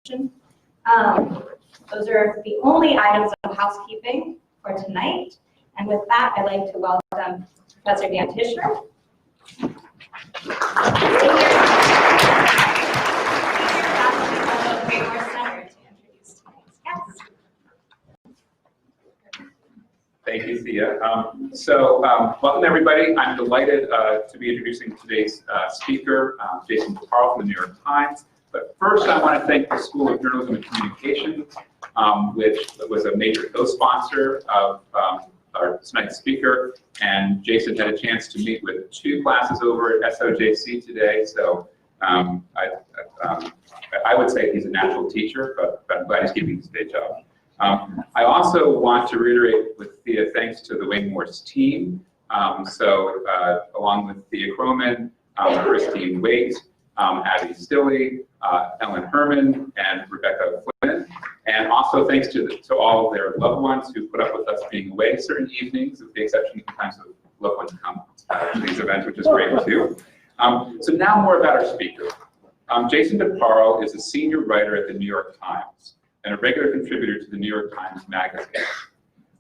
Those are the only items of housekeeping for tonight. And with that, I'd like to welcome Professor Dan Tishner. Thank you, Thea. Welcome everybody. I'm delighted to be introducing today's speaker, Jason DeParle from the New York Times. But first, I want to thank the School of Journalism and Communication, which was a major co-sponsor of our tonight's speaker. And Jason had a chance to meet with 2 classes over at SOJC today. So I would say he's a natural teacher, but I'm glad he's keeping his day job. I also want to reiterate with Thea, thanks to the Wayne Morse team. Along with Thea Croman, Christine Waite, Abby Stilley, Ellen Herman, and Rebecca Flynn. And also thanks to all of their loved ones who put up with us being away certain evenings, with the exception of times of loved ones come to these events, which is great too. So now more about our speaker. Jason DeParle is a senior writer at the New York Times and a regular contributor to the New York Times Magazine.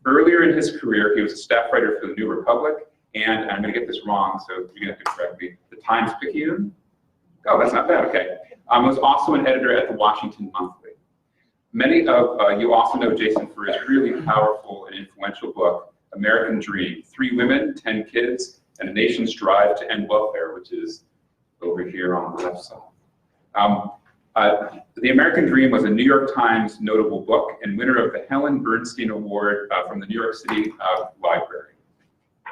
Earlier in his career, he was a staff writer for the New Republic, and I'm going to get this wrong, so you're going to have to correct me, the Times-Picayune? Oh, that's not bad, okay. Was also an editor at the Washington Monthly. Many of you also know Jason for his really powerful and influential book, American Dream, 3 Women, 10 Kids, and a Nation's Drive to End Welfare, which is over here on the left side. The American Dream was a New York Times notable book and winner of the Helen Bernstein Award from the New York City Library.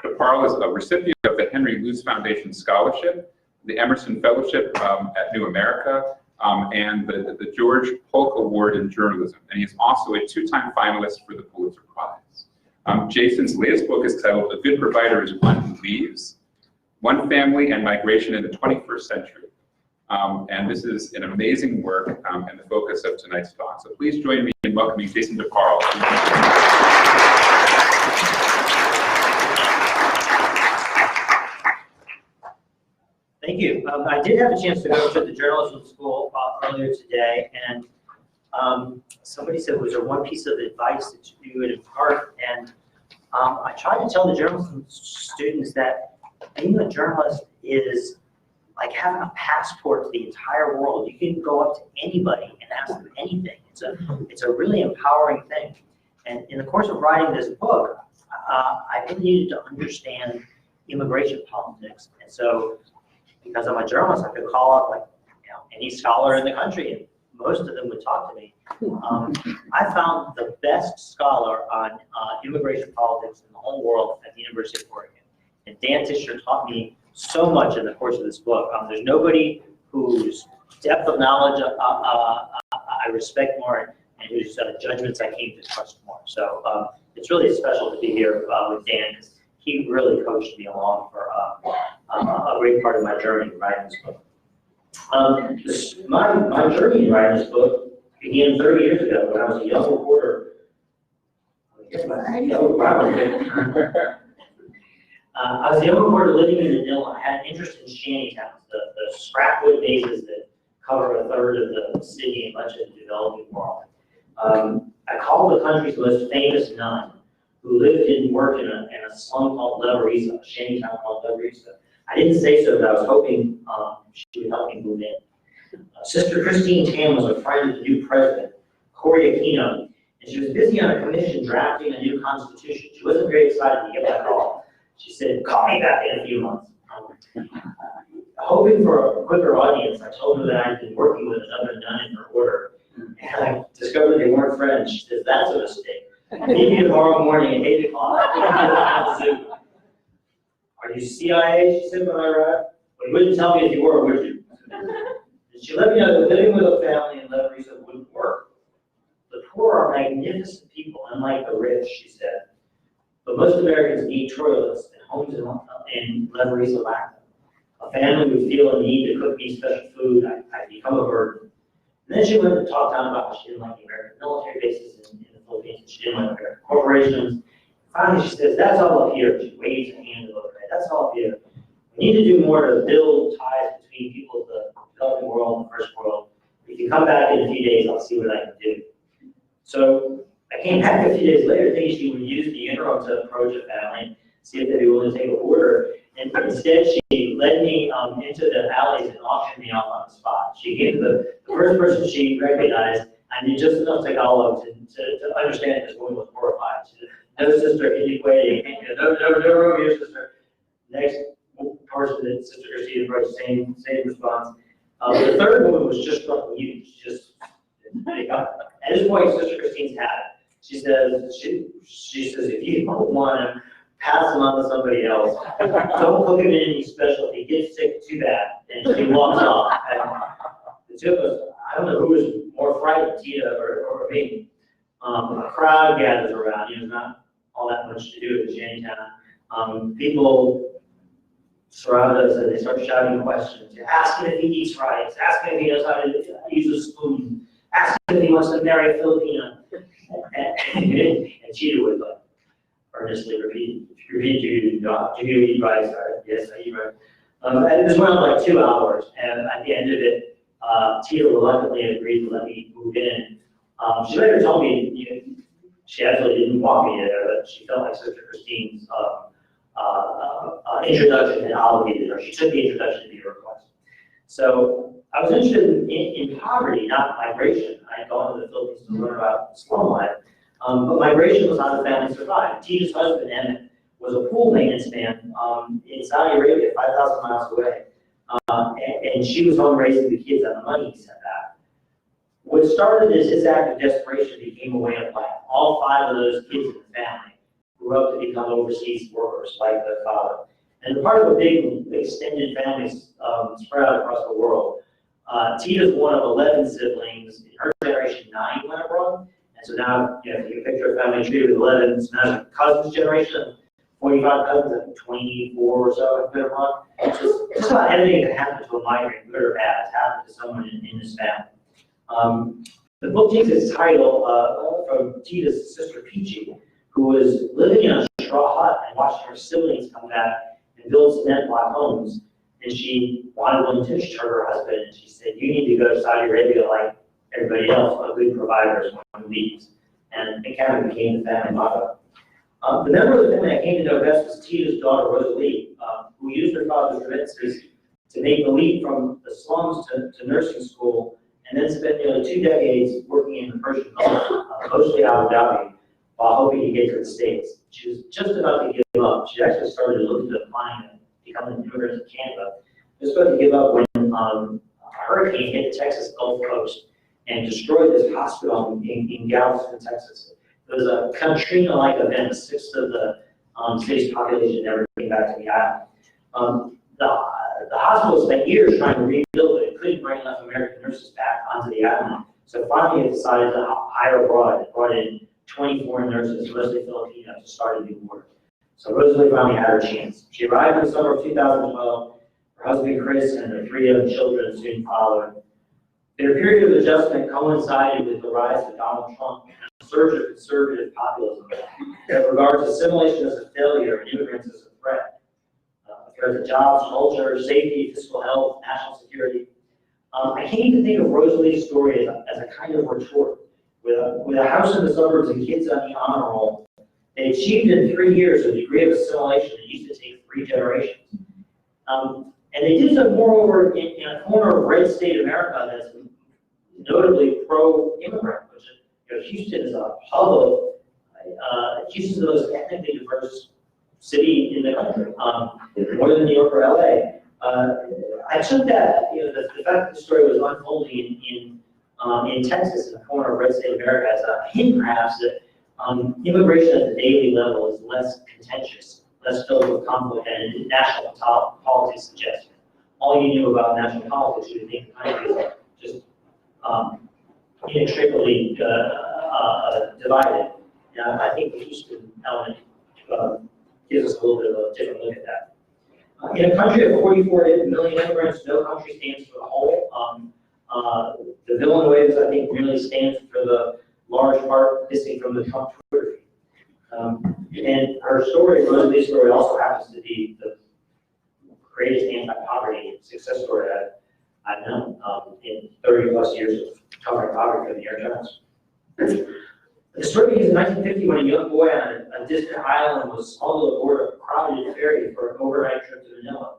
DeParle is a recipient of the Henry Luce Foundation Scholarship, the Emerson Fellowship at New America, and the George Polk Award in Journalism. And he's also a 2-time finalist for the Pulitzer Prize. Jason's latest book is titled A Good Provider is One Who Leaves, One Family and Migration in the 21st Century. And this is an amazing work and the focus of tonight's talk. So please join me in welcoming Jason DeParle. Thank you. I did have a chance to go to the journalism school earlier today, and somebody said, was there one piece of advice that you would impart? And I tried to tell the journalism students that being a journalist is like having a passport to the entire world. You can go up to anybody and ask them anything. It's a really empowering thing. And in the course of writing this book, I really needed to understand immigration politics. And so, because I'm a journalist, I could call up any scholar in the country, and most of them would talk to me. I found the best scholar on immigration politics in the whole world at the University of Oregon. And Dan Tishner taught me so much in the course of this book. There's nobody whose depth of knowledge I respect more, and whose judgments I came to trust more. So it's really special to be here with Dan, because he really coached me along for a great part of my journey in writing this book. My journey in writing this book began 30 years ago when I was a young reporter. I was a young reporter living in Manila. I had an interest in shantytowns, the scrapwood mazes that cover a third of the city and much of the developing world. I called the country's most famous nun, who lived and worked in a slum called Leverisa, a shantytown called Leverisa. I didn't say so, but I was hoping she would help me move in. Sister Christine Tam was a friend of the new president, Cory Aquino, and she was busy on a commission drafting a new constitution. She wasn't very excited to get that call. She said, call me back in a few months. Hoping for a quicker audience, I told her that I'd been working with another nun in her order, and I discovered they weren't friends. She says, that's a mistake. Meet me tomorrow morning at 8 o'clock. Are you CIA? She said when I arrived. Well, you wouldn't tell me if you were, would you? And she let me know that living with a family in Leverisa wouldn't work. The poor are magnificent people, unlike the rich, she said. But most Americans need toilets, and homes in Leverisa lack them. A family would feel a need to cook me special food. I'd become a burden. And then she went to talk down about how she didn't like the American military bases in the Philippines, and she didn't like American corporations. Finally, she says, that's all up here. She waves a hand over it. That's all up here. We need to do more to build ties between people of the developing world and the first world. If you come back in a few days, I'll see what I can do. So I came back a few days later thinking she would use the interim to approach a family, see if they'd be willing to take a order. And instead, she led me into the alleys and auctioned me off on the spot. She gave the first person she recognized, I knew just enough Tagalog to understand this woman was horrified. She said, no sister, iniquity, no room here, sister. Next person that Sister Christine approached, same response. The third woman was just from you. At this point, Sister Christine's had it. She says, if you don't want to pass them on to somebody else, don't cook him in any special. If he gets sick, too bad. And she walks off. And the two of us, I don't know who was more frightened, Tita or me. A crowd gathers around. There's not all that much to do in Shantytown. People surround us and they start shouting questions. Ask him if he eats right. Ask him if he knows how to use a spoon. Ask him if he wants to marry a Filipina. And Cheetah would like earnestly repeat, do you eat rice? Yes, I eat rice. And this went on like 2 hours, and at the end of it, Cheetah reluctantly agreed to let me move in. She later told me, she actually didn't want me there, but she felt like Sister Christine's introduction had obligated her. She took the introduction to be a request. So I was interested in poverty, not migration. I had gone to the Philippines to learn about slum life, but migration was how the family survived. Tita's husband, Emmett, was a pool maintenance man in Saudi Arabia, 5,000 miles away, and she was home raising the kids on the money he sent back. What started as his act of desperation became a way of life. All 5 of those kids in the family grew up to become overseas workers like their father. And part of a big extended family spread out across the world. Tita's one of 11 siblings. In her generation, 9 went abroad. And so now, if you picture a family tree with 11, so now it's a cousin's generation, 45 cousins, and 24 or so have been abroad. Just about anything that happened to a migrant, good or bad, has happened to someone in this family. The book takes its title from Tita's sister, Peachy, who was living in a straw hut and watching her siblings come back and build cement block homes. And she wanted one to show her husband, and she said, you need to go to Saudi Arabia like everybody else, a good provider is one who leads. And it kind of became the family motto. The member of the family I came to know best was Tita's daughter, Rosalie, who used her father's remittances to make the leap from the slums to nursing school, and then spent nearly 2 decades working in the Persian Gulf, mostly Abu Dhabi, while hoping to get to the States. She was just about to give up. She actually started looking at applying to become an immigrant to Canada. Just about to give up when a hurricane hit the Texas Gulf Coast and destroyed this hospital in Galveston, Texas. It was a Katrina-like event. 1/6 of the city's population never came back to the island. The hospital spent years trying to rebuild it. It couldn't bring enough American nurses back onto the island. So finally it decided to hire abroad. It brought in 24 nurses, mostly Filipino, to start a new war. So Rosalie finally had her chance. She arrived in the summer of 2012. Her husband Chris and their 3 young children soon followed. Their period of adjustment coincided with the rise of Donald Trump and a surge of conservative populism that regards assimilation as a failure and immigrants as a threat. A threat to jobs, culture, safety, fiscal health, national security. I came to think of Rosalie's story as a kind of retort. With a house in the suburbs and kids on the honor roll, they achieved in 3 years a degree of assimilation that used to take 3 generations. And they did so, moreover, in a corner of red state America that's notably pro-immigrant, which Houston is a hub of, Houston's the most ethnically diverse city in the country, more than New York or LA. I took that, the fact that the story was unfolding in Texas, in the corner of red state America, as a hint perhaps that immigration at the daily level is less contentious, less filled with conflict than national politics suggests. All you knew about national politics, you would think the country is just inextricably divided. And I think the Houston element gives us a little bit of a different look at that. In a country of 44 million immigrants, no country stands for the whole. The Villanuevas, I think, really stands for the large part missing from the Trump Twitter feed. And her story, Rosalie's story, also happens to be the greatest anti-poverty success story I've known in 30 plus years of covering poverty for the New York Times. The story begins in 1950 when a young boy on a distant island was smuggled aboard a crowded ferry for an overnight trip to Manila.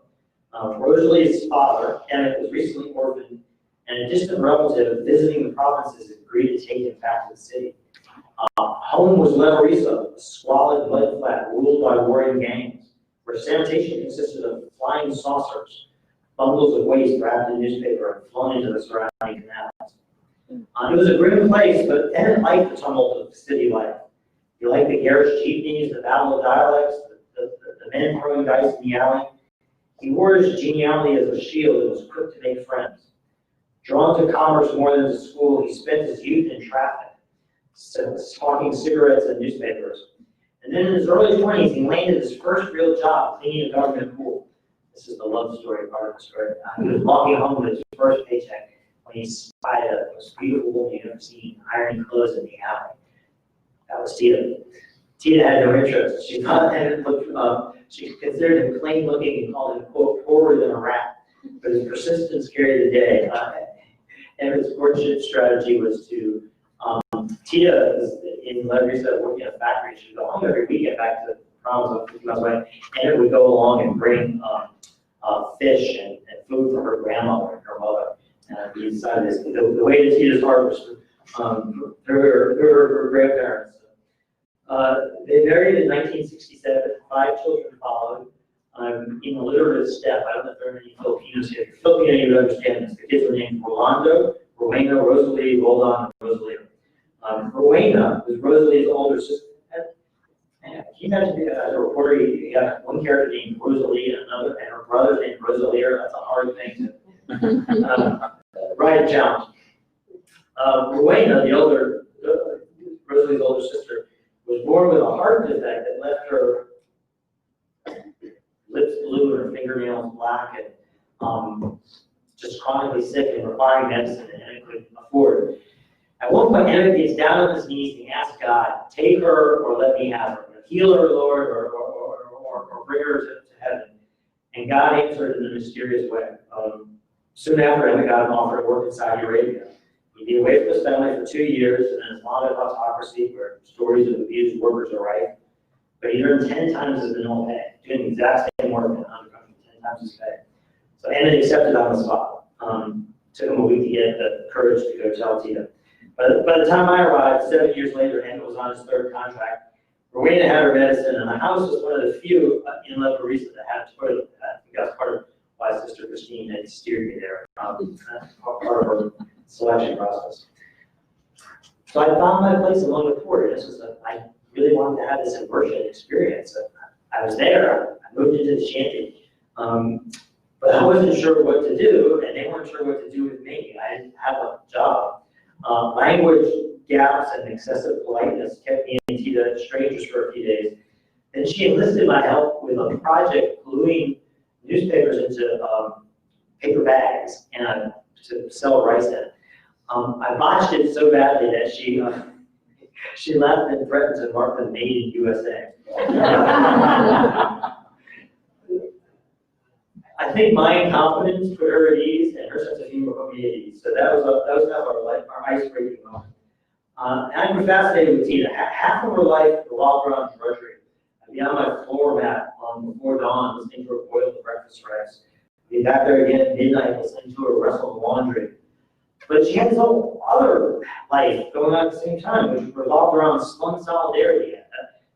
Rosalie's father, Emmett, was recently orphaned, and a distant relative visiting the provinces agreed to take him back to the city. Home was La Marisa, a squalid mudflat ruled by warring gangs, where sanitation consisted of flying saucers, bundles of waste wrapped in newspaper and flown into the surrounding canals. It was a grim place, but Emmett liked the tumult of city life. He liked the garish jeepneys, the battle of dialects, the men throwing dice in the alley. He wore his geniality as a shield and was quick to make friends. Drawn to commerce more than to school, he spent his youth in traffic, hawking cigarettes and newspapers. And then in his early 20s, he landed his first real job cleaning a government pool. This is the love story part of the story. He was walking home with his first paycheck when he spied a most beautiful woman he'd ever seen ironing clothes in the alley. That was Tita. Tita had no interest. She thought Emmett looked, she considered him plain looking and called him, quote, poorer than a rat. But his persistence carried the day. Emmett's courtship strategy was to, Tita is in La Marisa working at a factory. She'd go home every weekend back to the province 50 miles away. Emmett would go along and bring fish and food for her grandmother and her mother. He decided this, the way to Tita's heart was through her grandparents. They married in 1967. 5 children followed. In alliterative step, I don't know if there are any Filipinos here. If you're Filipino, you would understand this. The kids were named Rolando, Rowena, Rosalie, Roldan, and Rosalia. Rowena was Rosalie's older sister. Can you imagine as a reporter, you got one character named Rosalie and another, and her brother named Rosalia? That's a hard thing to write a challenge. Rowena, Rosalie's older sister, was born with a heart defect that left her lips blue and her fingernails black and just chronically sick and requiring medicine and Emmett couldn't afford. At one point, Emmett gets down on his knees and asks God, take her or let me have her. Heal her, Lord, or bring her to heaven. And God answered in a mysterious way. Soon after, Emmett got an offer to work in Saudi Arabia. He'd be away from his family for 2 years in an Islamic autocracy where stories of abused workers are rife. But he earned 10 times his minimum pay, doing the exact same work in another country, 10 times his pay. So Emmett accepted on the spot. Took him a week to get the courage to go tell Tita. But by the time I arrived, 7 years later, Emmett was on his 3rd contract. Rowena had her medicine, and the house was one of the few in La Marisa that had a toilet. I think that's part of why Sister Christine had steered me there. That's part of her selection process. So I found my place among the poor. I really wanted to have this immersion experience. I was there. I moved into the shanty. But I wasn't sure what to do, and they weren't sure what to do with me. I didn't have a job. Language gaps and excessive politeness kept me and Tita strangers for a few days. Then she enlisted my help with a project gluing newspapers into paper bags and to sell rice in. I botched it so badly that she left and threatened to mark them made in USA. I think my incompetence put her at ease, and her sense of humor put me at ease. So that was kind of our ice-breaking moment. And I grew fascinated with Tita. Half of her life revolved around drudgery. I'd be on my floor mat before dawn, listening to her boil the breakfast rice. I'd be back there again at midnight, listening to her wrestle laundry. But she had this whole other life going on at the same time, which revolved around slum solidarity.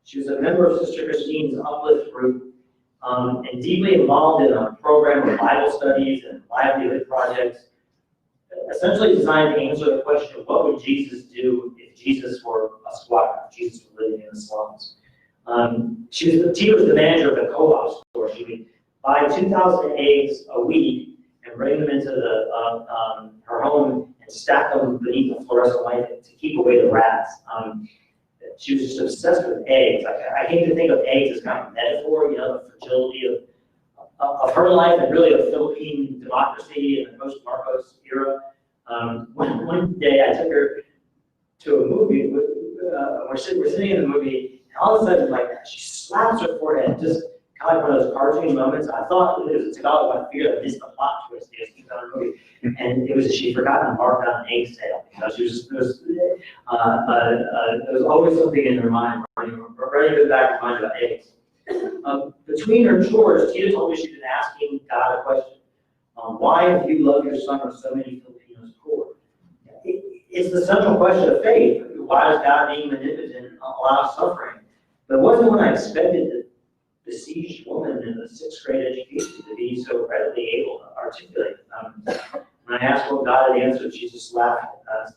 She was a member of Sister Christine's Uplift group, and deeply involved in a program of Bible studies and livelihood projects, essentially designed to answer the question of what would Jesus do if Jesus were a squatter, if Jesus were living in the slums. Tita was the manager of the co-op store. She would buy 2,000 eggs a week and bring them into her home and stack them beneath the fluorescent light to keep away the rats. She was just obsessed with eggs. I came to think of eggs as kind of a metaphor, the fragility of her life and really of Philippine democracy in the post-Marcos era. One day I took her to a movie. We're sitting in the movie, and all of a sudden, she slaps her forehead, just kind of like one of those cartoon moments. I thought it was a Tagalog, but I figured I missed the plot twist. It was she forgot to mark on an egg sale. There was always something in her mind, ready to go back to mind about eggs. Between her chores, Tina told me she'd been asking God a question. Why have you loved your son or so many Filipinos poor? It's the central question of faith. Why does God being omnipotent allow suffering? But it wasn't what I expected the besieged woman in the 6th grade education to be so readily able to articulate. When I asked what God had answered, she just laughed.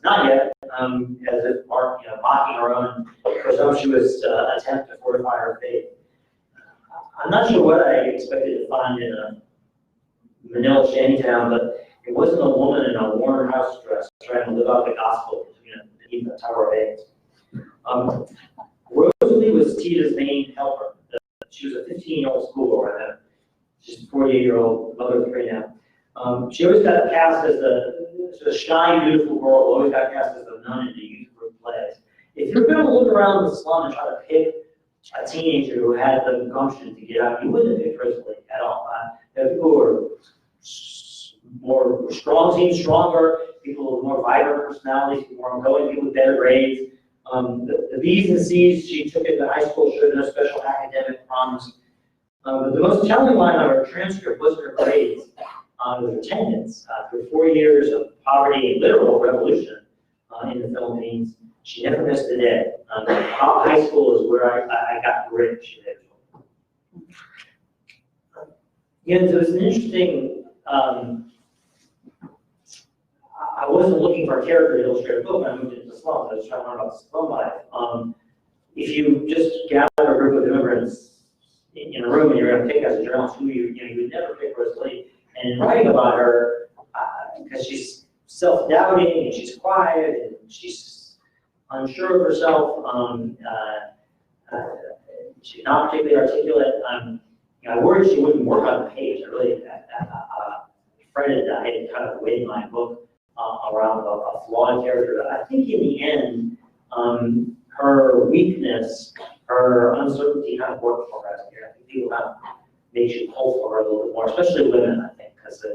Not yet, as if mocking her own presumptuous attempt to fortify her faith. I'm not sure what I expected to find in a Manila shantytown, but it wasn't a woman in a worn house dress trying to live out the gospel beneath the Tower of Eggs. Rosalie was Tita's main helper. She was a 15-year-old schoolgirl then. She's a 48-year-old mother of 3 now. She always got cast as the shy, beautiful girl, always got cast as the nun in the youth group plays. If you're going to look around the slum and try to pick a teenager who had the gumption to get out, you wouldn't have picked Rosalie at all. There are people who are more strong, seem stronger, people with more vibrant personalities, more outgoing, people with better grades. The B's and C's she took into high school showed no special academic promise. But the most telling line of her transcript wasn't her grades, it was her attendance. Through 4 years of poverty and literal revolution in the Philippines, she never missed a day. High school is where I got grit, she did. There was an interesting, I wasn't looking for a character to illustrate a book when I moved into the slums. I was trying to learn about the slum life. If you just gather a group of immigrants in a room and you're going to pick as a journalist who you would never pick Rosalie. And in writing about her, because she's self-doubting and she's quiet and she's unsure of herself, she's not particularly articulate. I worried she wouldn't work on the page. I really fretted that I had kind of weighted my book around a flawed character. I think in the end, her weakness, her uncertainty kind of worked for her. I think people kind of makes you pull for her a little bit more, especially women, I think, because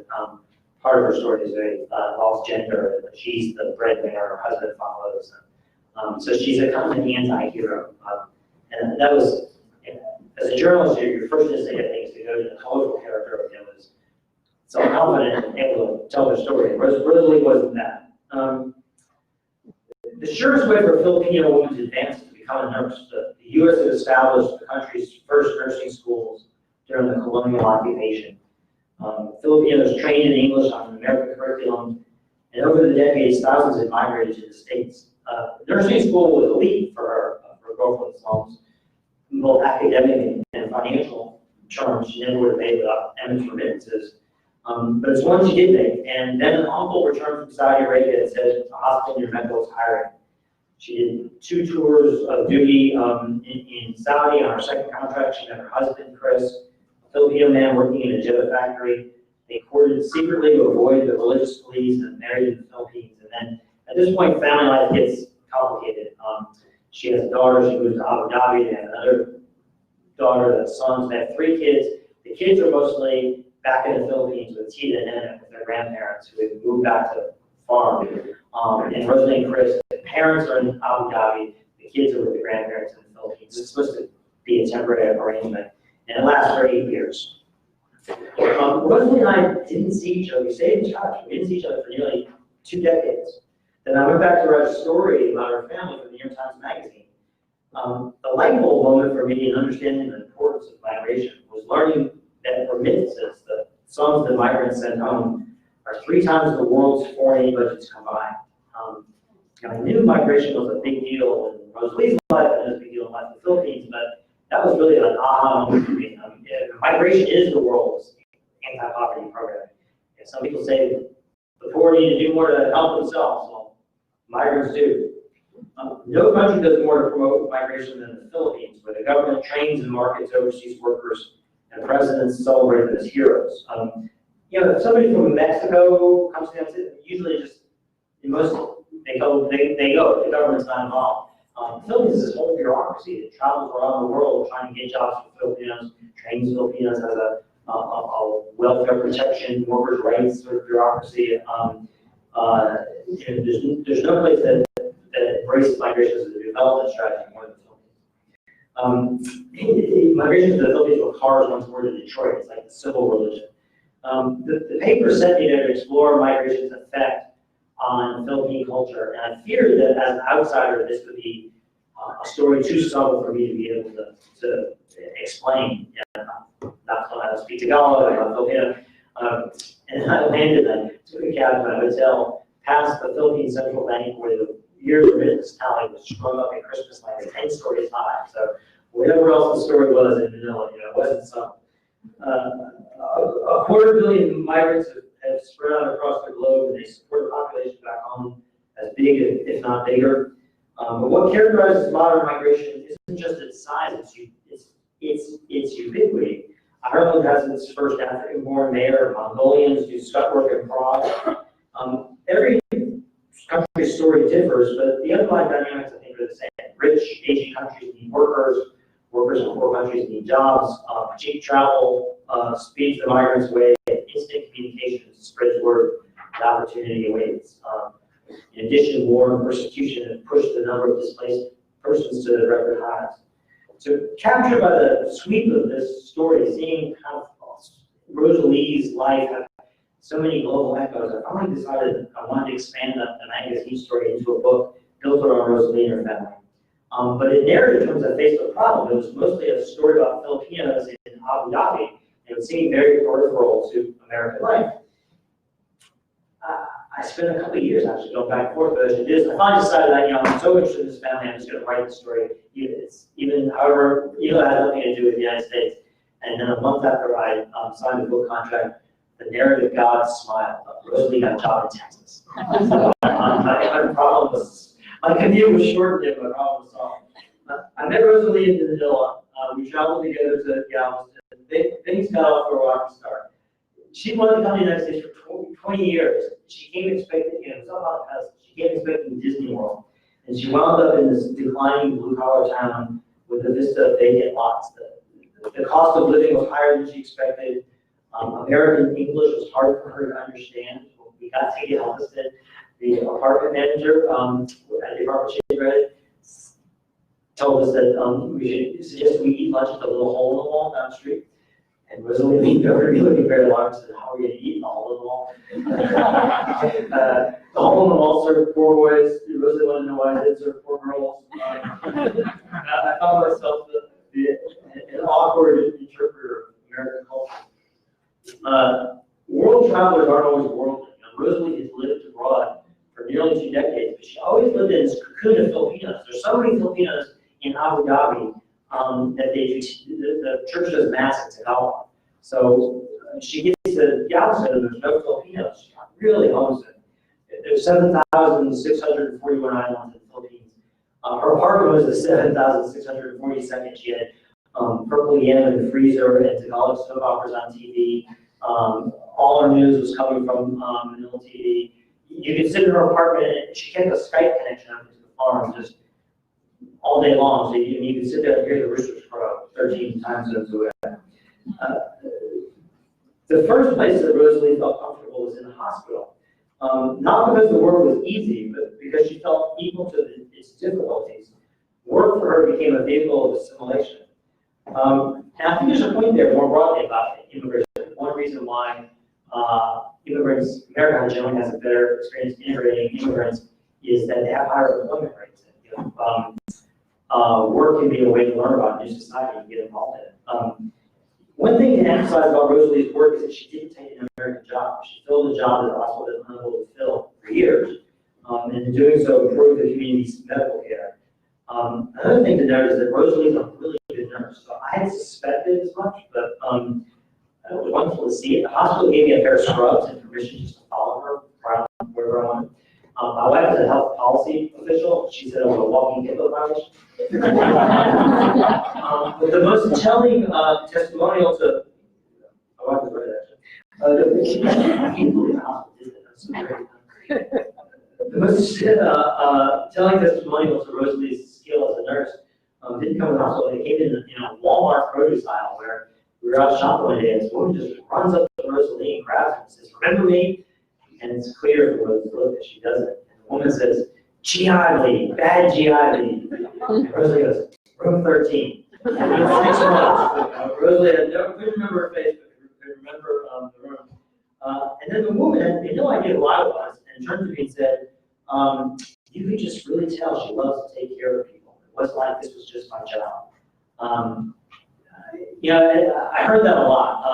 part of her story is very involves gender. She's the breadwinner, her husband follows. So she's a kind of an anti-hero. And that was, as a journalist, your first instinct, I think, is to go to the colorful character of him was so confident and able to tell her story. Rosalie wasn't that. The surest way for a Filipino woman to advance is to become a nurse. The U.S. had established the country's first nursing schools during the colonial occupation. Filipinos trained in English on an American curriculum, and over the decades, thousands had migrated to the States. Nursing school was elite for her girl from the slums, in both academic and financial terms. She never would have made without Emmett's remittances. But it's one she did make. And then an uncle returned from Saudi Arabia and said, a hospital in your Mecca was hiring. She did 2 tours of duty in Saudi on her second contract. She met her husband, Chris, a Filipino man working in a Jetta factory. They courted secretly to avoid the religious police and married in the Philippines. And then at this point, family life gets complicated. She has a daughter. She moved to Abu Dhabi. They have another daughter, the sons. They have 3 kids. The kids are mostly back in the Philippines with Tita and Emmett, with their grandparents who have moved back to the farm. And Rosalie and Chris, the parents are in Abu Dhabi. The kids are with the grandparents in the Philippines. It's supposed to be a temporary arrangement. And it lasts for 8 years. Rosalie and I didn't see each other. We stayed in touch. We didn't see each other for nearly 2 decades. Then I went back to write a story about her family for the New York Times Magazine. The light bulb moment for me in understanding the importance of migration was learning that remittances, the sums that migrants send home, are 3 times the world's foreign aid budgets combined. I knew migration was a big deal in Rosalie's life, and it was a big deal in the life of the Philippines, but that was really an aha moment for me. Migration is the world's anti-poverty program. And some people say the poor need to do more to help themselves. Well, migrants do. No country does more to promote migration than the Philippines, where the government trains and markets overseas workers, and presidents celebrate them as heroes. If somebody from Mexico comes to them, usually just in most they go. The government's not involved. Philippines is this whole bureaucracy that travels around the world trying to get jobs for Filipinos, trains Filipinos as a welfare protection, workers' rights sort of bureaucracy. There's no place that embraces migration as a development strategy more than the Philippines. Migration to the Philippines with cars once more to Detroit. It's like the civil religion. The paper sent me there to explore migration's effect on Philippine culture, and I feared that as an outsider, this would be a story too subtle for me to be able to explain. Not how to speak Tagalog, I'm Filipino. And I landed, I took a cab to my hotel, past the Philippine Central Bank, where the year's remittance tally was strung up at Christmas like 10 stories high. So whatever else the story was in Manila, it wasn't some. A quarter billion migrants have spread out across the globe, and they support a population back home as big, if not bigger. But what characterizes modern migration isn't just its size, it's ubiquity. Ireland has its first African-born mayor. Mongolians do scut work in Prague. Every country's story differs, but the underlying dynamics, I think, are the same. Rich, aging countries need workers. Workers in poor countries need jobs. Cheap travel speeds the migrants' way. Instant communication spreads word that opportunity awaits. In addition, war and persecution have pushed the number of displaced persons to record highs. So, captured by the sweep of this story, seeing kind of Rosalie's life have so many global echoes, I finally decided I wanted to expand the magazine story into a book built around Rosalie and her family. But in narrative terms, I faced a problem. It was mostly a story about Filipinos in Abu Dhabi, and it would seem very peripheral to American life. I spent a couple of years actually going back and forth, but as it is, I finally decided that I'm so interested in this family, I'm just going to write the story. Even however, it had nothing to do with the United States. And then a month after I signed the book contract, the narrative gods smiled. Rosalie got a job in Texas. So, my problem was, my commute was shortened, and my problem was solved. I met Rosalie in Manila. We traveled together to Galveston. Things got off to a rocky start. She wanted to come to the United States for 20 years. She came expecting, it was all about the past. She came expecting Disney World. And she wound up in this declining blue-collar town with a vista of vacant lots. The cost of living was higher than she expected. American English was hard for her to understand. We got to get help. The apartment manager at the apartment she rented told us that we should suggest we eat lunch at the little hole in the wall down the street. And Rosalie leaned over to me looking very large and said, "How are we going to eat in the hole in the wall?" The hole in the wall served poor boys. Rosalie wanted to know why I did serve poor girls. I found myself an awkward interpreter of American culture. World travelers aren't always worldly. Rosalie has lived abroad for nearly 2 decades, but she always lived in this cocoon of Filipinos. There's so many Filipinos in Abu Dhabi that the church does mass in Tagalog. So she gets to Galveston and there's no Filipinos. She got really homesick. There's 7,641 islands in the Philippines. Her apartment was the 7,642nd. She had purple yam in the freezer and Tagalog soap operas on TV. All her news was coming from Manila TV. You could sit in her apartment, and she kept a Skype connection up to the farm just all day long. So you could sit there and hear the roosters crow 13 times away. The first place that Rosalie felt comfortable was in the hospital. Not because the work was easy, but because she felt equal to its difficulties. Work for her became a vehicle of assimilation. And I think there's a point there more broadly about immigration. One reason why America generally has a better experience integrating immigrants is that they have higher employment rates. Work can be a way to learn about new society and get involved in it. One thing to emphasize about Rosalie's work is that she didn't take an American job. She filled a job that the hospital had been unable to fill for years, and in doing so, improved the community's medical care. Another thing to note is that Rosalie's a really good nurse. So I had suspected as much, but it was wonderful to see it. The hospital gave me a pair of scrubs and permission just to follow her around wherever I wanted. My wife is a health policy official. She said I was a walking HIPAA violation. But the most telling testimonial to my wife was right actually. I can't believe the hospital did that. That's so great. The most telling testimonial to Rosalie's skill nurse, didn't come to the hospital. They came in, Walmart produce aisle where we were out shopping one day, and this woman just runs up to Rosalie and grabs her and says, "Remember me?" And it's clear from Rosalie's look that she doesn't. And the woman says, "GI bleed, bad GI bleed." And Rosalie goes, "Room 13. And it was 6 months. Rosalie couldn't remember her face, but could remember the room. And then the woman had no idea who I was, and turned to me and said, "You could just really tell she loves to take care of people. It wasn't like this was just my job." I heard that a lot.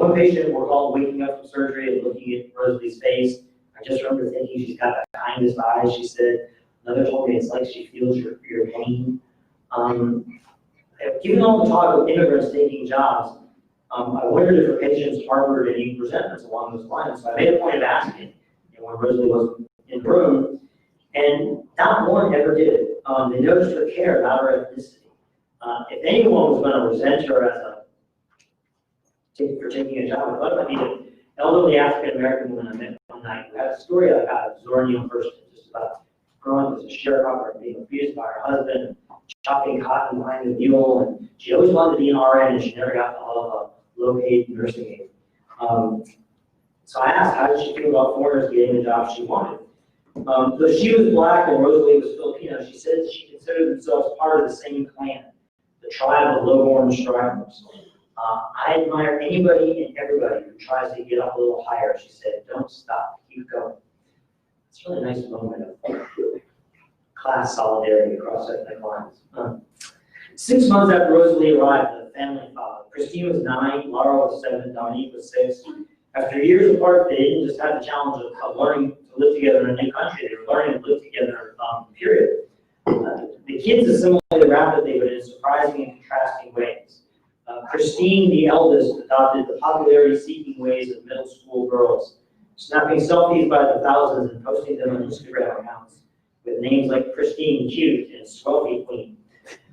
One patient recalled waking up from surgery and looking at Rosalie's face. I just remember thinking she's got the kindest eyes, she said. Another told me it's like she feels your pain. Given all the talk of immigrants taking jobs, I wondered if her patients harbored any resentments along those lines. So I made a point of asking when Rosalie wasn't in the room, and not one ever did. They noticed her care, not her ethnicity. If anyone was going to resent her as for taking a job, I thought it might be an elderly African-American woman I met one night who had a story like that of Zornium person, just about growing up as a sharecropper and being abused by her husband, chopping cotton behind the mule, and she always wanted to be an RN, and she never got to all of a low-paid nursing aid. So I asked, how did she feel about foreigners getting the job she wanted? Though she was black and Rosalie was Filipino, she said she considered themselves part of the same clan, the tribe of low-born strivers. I admire anybody and everybody who tries to get up a little higher. She said, "Don't stop, keep going." It's a really nice moment of class solidarity across ethnic lines. 6 months after Rosalie arrived, the family followed. Christine was 9, Laura was 7, Dominique was 6. After years apart, they didn't just have the challenge of learning to live together in a new country. They were learning to live together, period. The kids assimilated rapidly, but in surprising and contrasting ways. Christine, the eldest, adopted the popularity-seeking ways of middle school girls, snapping selfies by the thousands and posting them on Instagram accounts with names like Christine Cute and Swelfie Queen.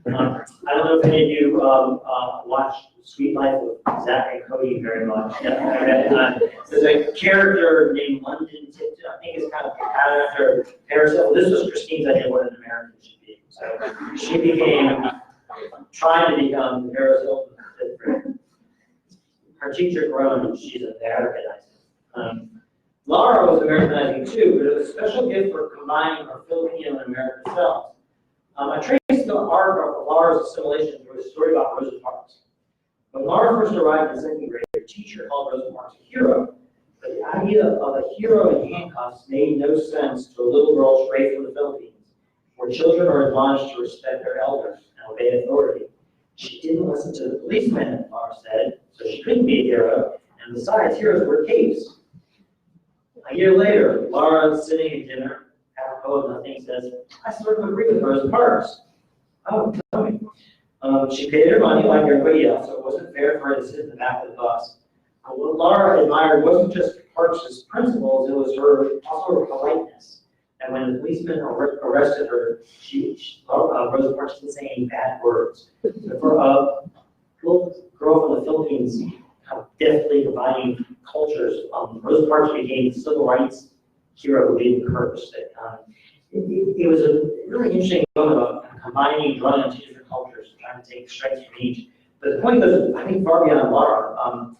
I don't know if any of you watch Sweet Life with Zach and Cody very much. There's a character named London Tipton. I think it's kind of patterned after Paris Hilton. This was Christine's idea of what an American should be. So she became, trying to become Paris Hilton. Her teacher groaned, she's Americanizing. Laura was Americanizing too, but it was a special gift for combining her Filipino and American selves. I traced the arc of Laura's assimilation through a story about Rosa Parks. When Laura first arrived in second grade, her teacher called Rosa Parks a hero, but the idea of a hero in handcuffs made no sense to a little girl straight from the Philippines, where children are admonished to respect their elders and obey authority. She didn't listen to the policeman, Laura said, so she couldn't be a hero, and besides, heroes wear capes. A year later, Laura is sitting at dinner, apropos of nothing, says, "I sort of agree with Rosa Parks." "Oh, tell me." She paid her money like everybody else, so it wasn't fair for her to sit in the back of the bus. What Laura admired wasn't just Parks' principles, it was also her politeness. And when the policeman arrested her, Rosa Parks didn't say any bad words. For a little girl from the Philippines, deftly combining cultures, Rosa Parks became the civil rights hero who didn't curse. It was a really interesting moment of combining, drawing on 2 different cultures, trying to take strengths from each. But the point goes, I think, far beyond Laura.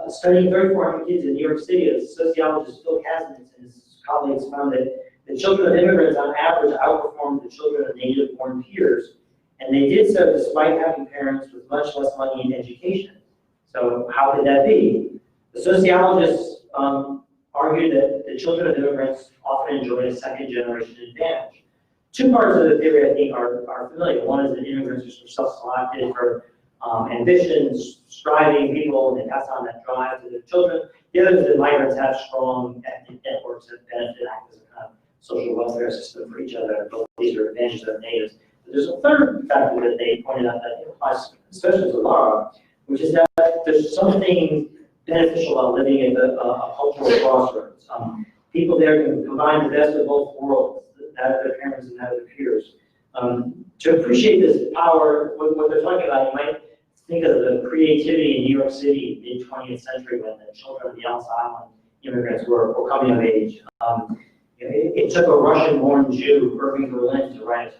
Studying 3,400 kids in New York City, as sociologist Phil Kasnitz and his colleagues found that the children of immigrants, on average, outperformed the children of native-born peers, and they did so despite having parents with much less money and education. So how could that be? The sociologists argued that the children of immigrants often enjoy a second-generation advantage. 2 parts of the theory, I think, are familiar. One is that immigrants are sort of self-selected for ambitions, striving people, and they pass on that drive to their children. The other is that migrants have strong ethnic networks that benefit, act as a kind of social welfare system for each other. Both these are advantages of natives. But there's a third factor that they pointed out that applies especially to Laura, which is that there's something beneficial about living at a cultural crossroads. People there can combine the best of both worlds, that of their parents and that of their peers. To appreciate this power, what they're talking about, you might think of the creativity in New York City mid-20th century when the children of the Ellis Island immigrants were coming of age. It took a Russian-born Jew, Irving Berlin, to write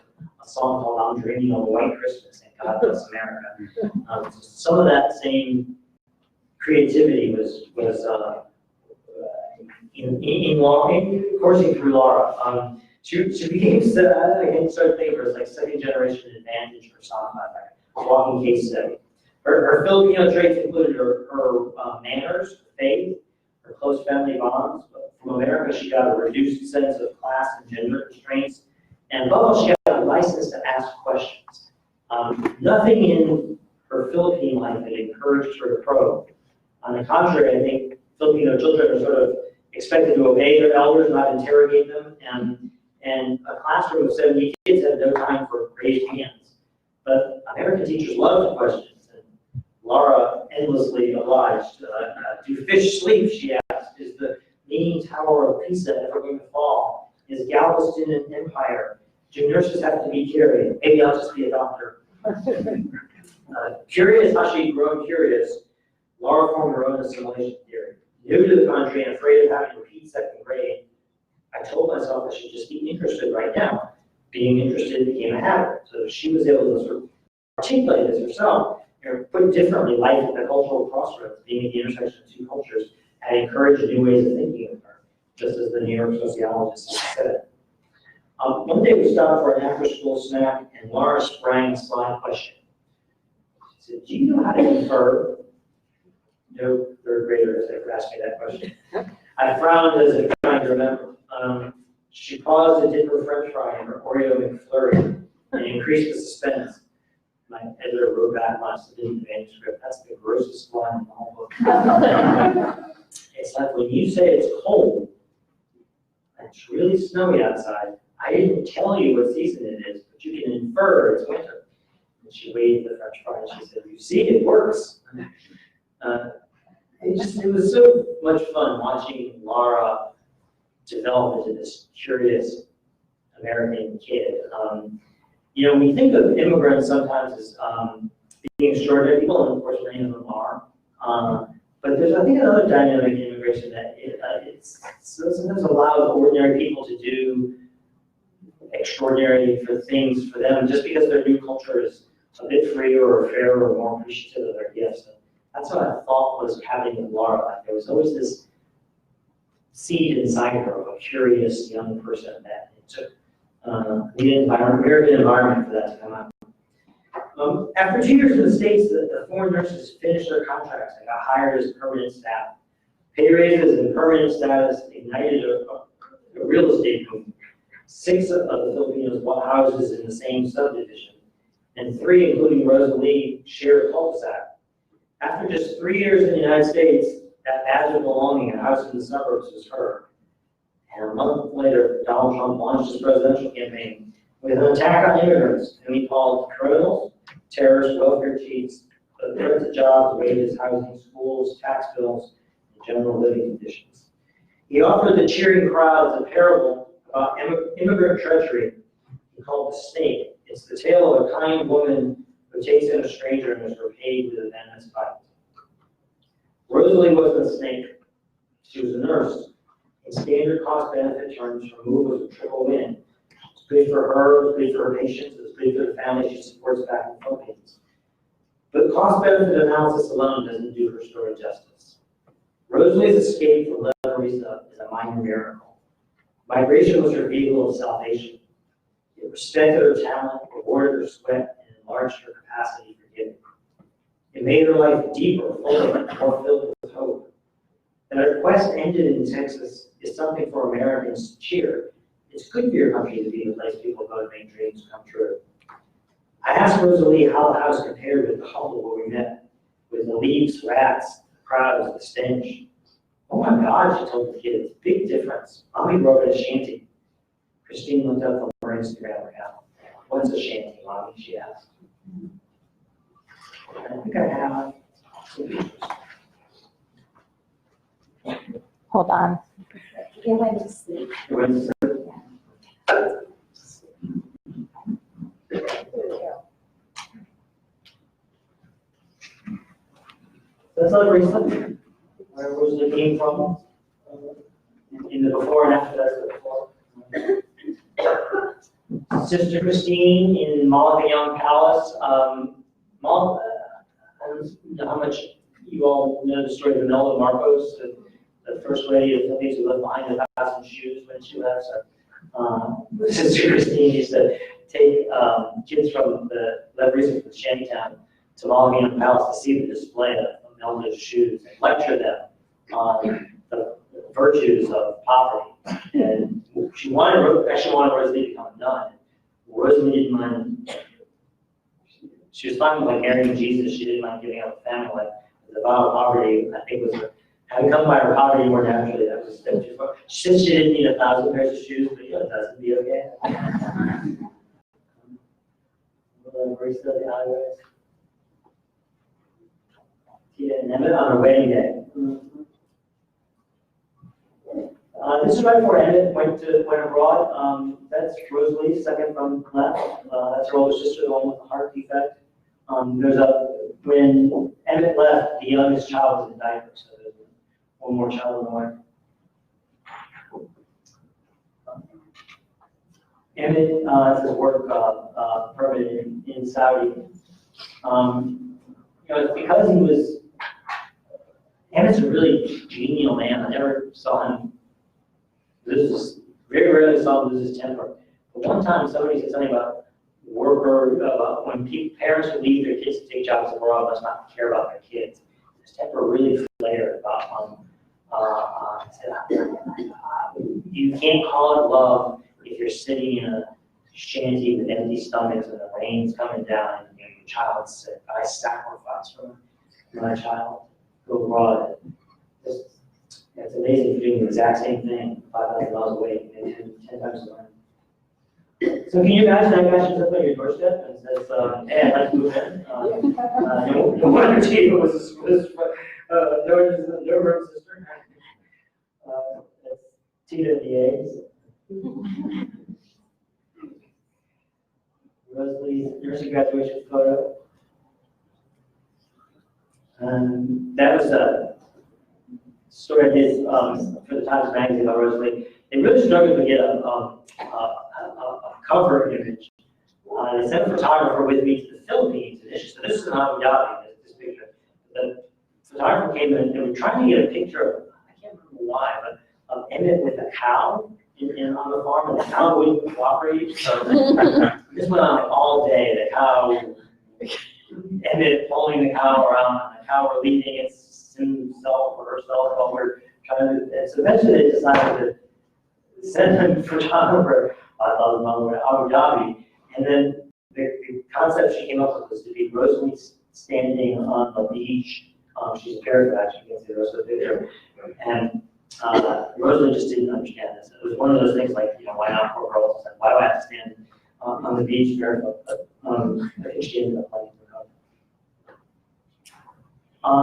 a a song called I'm Dreaming of a White Christmas and God Bless America. Some of that same creativity was in coursing through Laura. She became, I started thinking of her as like second generation advantage personified, a walking case study. Her Filipino traits included her manners, her faith, her close family bonds. But from America, she got a reduced sense of class and gender constraints. And above all, she got a license to ask questions. Nothing in her Philippine life had encouraged her to probe. On the contrary, I think Filipino children are sort of expected to obey their elders, not interrogate them. And a classroom of 70 kids had no time for raised hands. But American teachers loved questions. And Laura endlessly obliged. Do fish sleep, she asked. Is the leaning tower of Pisa ever going to fall? Is Galveston an empire? Do nurses have to be carried? Maybe I'll just be a doctor. Curious how she'd grown curious, Laura formed her own assimilation theory. New to the country and afraid of having to repeat second grade, I told myself I should just be interested right now. Being interested became a habit. So she was able to sort of articulate this herself. Or put differently, life at the cultural crossroads, being at the intersection of two cultures, had encouraged new ways of thinking of her, just as the New York sociologist said. One day we stopped for an after-school snack, and Laura sprang a sly question. She said, do you know how to infer? No third grader has ever asked me that question. I frowned as if trying to remember. She paused to dip her French fry in her Oreo McFlurry and increased the suspense. My editor wrote back once the manuscript. That's the grossest line in the whole book. It's like when you say it's cold, and it's really snowy outside, I didn't tell you what season it is, but you can infer it's winter. And she waved the French fry and she said, you see, it works. It was so much fun watching Laura develop into this curious American kid. You know, we think of immigrants sometimes as being extraordinary people, and of course many of them are. But there's, I think, another dynamic in immigration that it sometimes allows ordinary people to do extraordinary things for them, just because their new culture is a bit freer or fairer or more appreciative of their gifts. And that's what I thought was happening with Laura. Like, there was always this seed inside her of a curious young person that it took the American environment for that to come out. After 2 years in the States, the foreign nurses finished their contracts and got hired as permanent staff. Pay raises and permanent status ignited a real estate boom. 6 of the Filipinos bought houses in the same subdivision, and 3, including Rosalie, shared a cul-de-sac. After just 3 years in the United States, that badge of belonging, a house in the suburbs, was her. And a month later, Donald Trump launched his presidential campaign with an attack on immigrants, whom he called criminals, terrorists, welfare cheats, a threat to jobs, wages, housing, schools, tax bills, and general living conditions. He offered the cheering crowds a parable about immigrant treachery he called the snake. It's the tale of a kind woman who takes in a stranger and is repaid with a venomous bite. Rosalie wasn't a snake. She was a nurse. In standard cost benefit terms, her move was a trickle win. It's good for her, it's good for her patients, it's good for the family she supports back in the Philippines. But cost benefit analysis alone doesn't do her story justice. Rosalie's escape from Lebanese is a minor miracle. Migration was her vehicle of salvation. It respected her talent, rewarded her sweat, and enlarged her capacity for giving. It made her life deeper, fuller, more filled with hope. That her quest ended in Texas is something for Americans to cheer. It's good for your country to be the place people go to make dreams come true. I asked Rosalie how the house compared with the hovel where we met, with the leaves, rats, the crowds, the stench. Oh my God, she told the kids, big difference. Mommy grew up in a shanty. Christine looked up from her Instagram account. What's a shanty, Mommy? She asked. I think I have some pictures. Hold on. It went to sleep. It went to sleep. That's not recent. Where Rosalie came from. In the before and after, that's the before. Sister Christine in Malika Young Palace. I don't know how much you all know the story of Imelda Marcos, the first lady of things who left behind 1,000 shoes when she left. So, Sister Christine used to take kids from the Lebanese from Shantytown to Malika Young Palace to see the display of Imelda's shoes and lecture them on the virtues of poverty. And she wanted Rosalie to become a nun. Rosalie didn't mind. She was fine with like marrying Jesus. She didn't mind giving up a family life. The vow of poverty, I think, was having come by her poverty more naturally. That was she said she didn't need 1,000 pairs of shoes, but you know, it doesn't be okay. Barista of the alleyways. Tina and Emmett on her wedding day. This is right before Emmett went abroad. That's Rosalie, second from left. That's her older sister, the one with the heart defect. When Emmett left, the youngest child was in diapers, so there's one more child on the way. Emmett has his work permit in Saudi. It's because he was. Emmett's a really genial man. I never saw him. Very rarely saw him lose his temper. But one time somebody said something about when parents would leave their kids to take jobs abroad, must not care about their kids. His temper really flared about you can't call it love if you're sitting in a shanty with empty stomachs and the rain's coming down and your child's sick. I sacrifice for my child. Go abroad. It's amazing you're doing the exact same thing 5,000 miles away, maybe 10 times around. So can you imagine that guy shows up on your doorstep and says, hey, I'd like to move in. No wonder Tina was no room sister. That's Tina at the A's. Rosalie's nursing graduation photo. That was a story I did for the Times Magazine about Rosalie. They really struggled to get a cover image. They sent a photographer with me to the Philippines initially. So this is in Abu Dhabi, this picture. The photographer came in and they were trying to get a picture of, I can't remember why, but of Emmett with a cow on the farm, and the cow wouldn't cooperate. So this went on like all day. The cow, Emmett pulling the cow around, and the cow relieving himself or herself while we're trying to. And so eventually they decided to send a photographer to Abu Dhabi, and then the concept she came up with was to be Rosalie standing on the beach. She's paraphrased, you can see the rest of the picture. And Rosalie just didn't understand this. It was one of those things like, why not poor girls? And why do I have to stand on the beach barefoot? But I think she ended up liking the cover.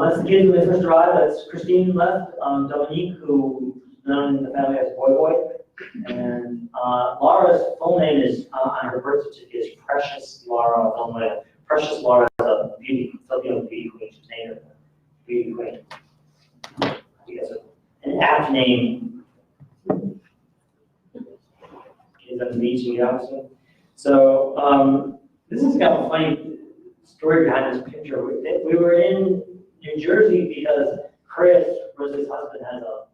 That's the kids when they first arrived. That's Christine left, Dominique, who is known in the family as Boy Boy. And Laura's full name is, on her birth certificate, is Precious Laura Olmeda. Precious Laura is a beauty, Filipino beauty queen. She's named beauty queen. Because an apt name is on the beach, obviously. So this is kind of a funny story behind this picture. We were in New Jersey because Chris, Rosalie's husband, has a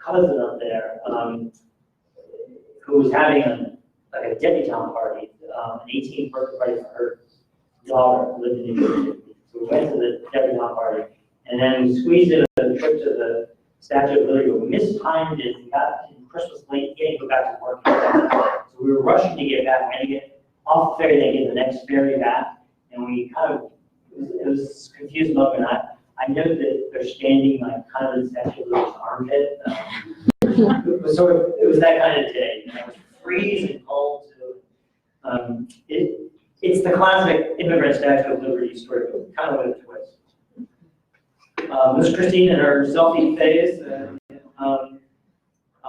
cousin up there. Who was having a debutante party, an 18th birthday party for her daughter who lived in New Jersey. So we went to the debutante party, and then we squeezed in a trip to the Statue of Liberty, but we mistimed it and got Christmas late, getting to go back to work. So we were rushing to get back, we had to get off the ferry, then get the next ferry back, and we kind of, it was a confused moment. I know that they're standing like kind of in the Statue of Liberty's armpit. It was that kind of day. It was freezing cold too. It's the classic immigrant Statue of Liberty story, but kind of with a twist. This is Christine in her selfie phase.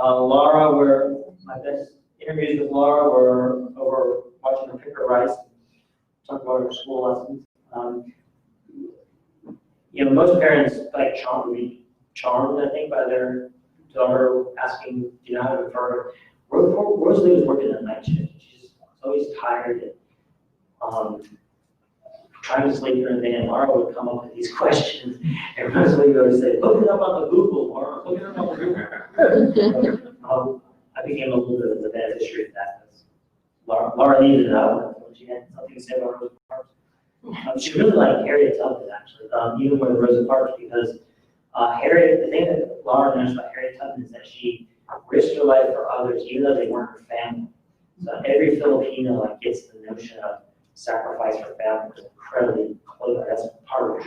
Laura, my best interviews with Laura were over watching her pick her rice, talking about her school lessons. Most parents would be charmed, I think, by their daughter asking, how to refer. Rosalie was working at night shift. She's always tired. And, trying to sleep during the day, and Laura would come up with these questions, and Rosalie would always say, look it up on the Google, Laura, look it up on the Google. I became a little bit of the beneficiary of that. Laura needed to know when she had something to say about Rosa Parks. She really liked Harriet Tubman, actually, even more than Rosa Parks, because Harriet, the thing that Laura knows about Harriet Tubman is that she risked her life for others, even though they weren't her family. So every Filipino gets the notion of sacrifice for family is incredibly close. That's part of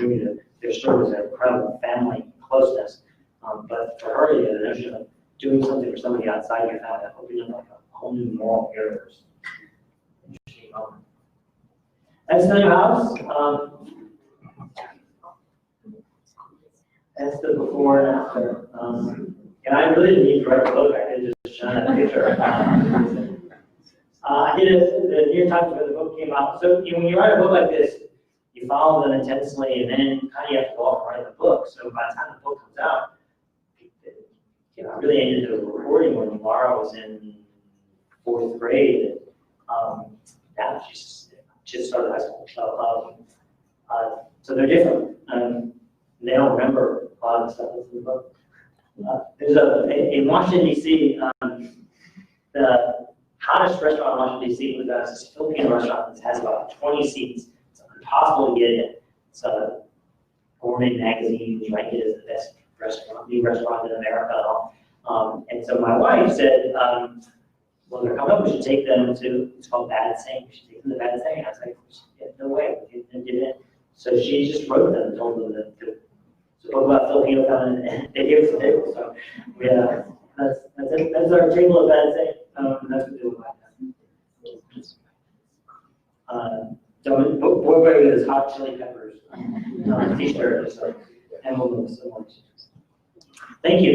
their story was an incredible family closeness. But for her, the notion of doing something for somebody outside your family, opening up a whole new moral barriers. Interesting moment. That's the new house. That's the before and after. And I really didn't need to write a book. I could just show that picture. I did the New York Times when the book came out. So when you write a book like this, you follow them intensely, and then kind of you have to go off and write the book. So by the time the book comes out, I really ended the reporting when Laura was in 4th grade. And, now she's just started high school. So they're different. They don't remember a lot of the stuff that's in the book. There's in Washington, D.C., the hottest restaurant in Washington, D.C. was this Filipino restaurant that has about 20 seats. It's impossible to get in. It's a gourmet magazine, ranked it as the best restaurant, new restaurant in America. And so my wife said, well, they're coming up, we should take them to, it's called Bad Sing. We should take them to Bad Sing. I was like, yeah, no way, we can get in. So she just wrote them and told them that to spoke about Filipino coming, and they gave us a table. So yeah, that's our table of Bad Sing. That's what we do about that. Boy with his hot chili peppers t-shirt, so, and we'll move some more. Thank you.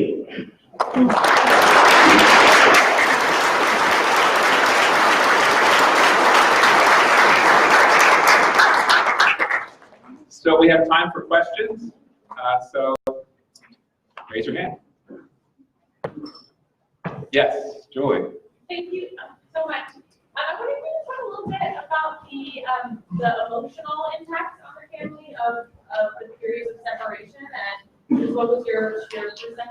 So we have time for questions. So raise your hand. Yes, Julie. Thank you so much. I wonder if you could talk a little bit about the emotional impact on the family of the periods of separation, and what was your perception of that?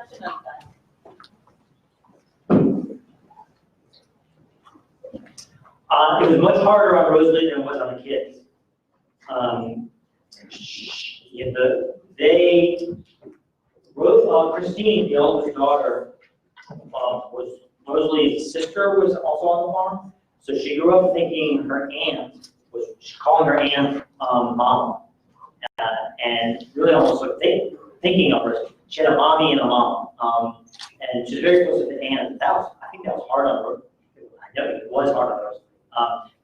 It was much harder on Rosalie than it was on the kids. Christine, the oldest daughter, was Rosalie's sister, was also on the farm. So she grew up thinking her aunt was calling her aunt mom, and really almost like thinking of her. She had a mommy and a mom, and she's very close to the aunt. I think that was hard on her. I know it was hard on her.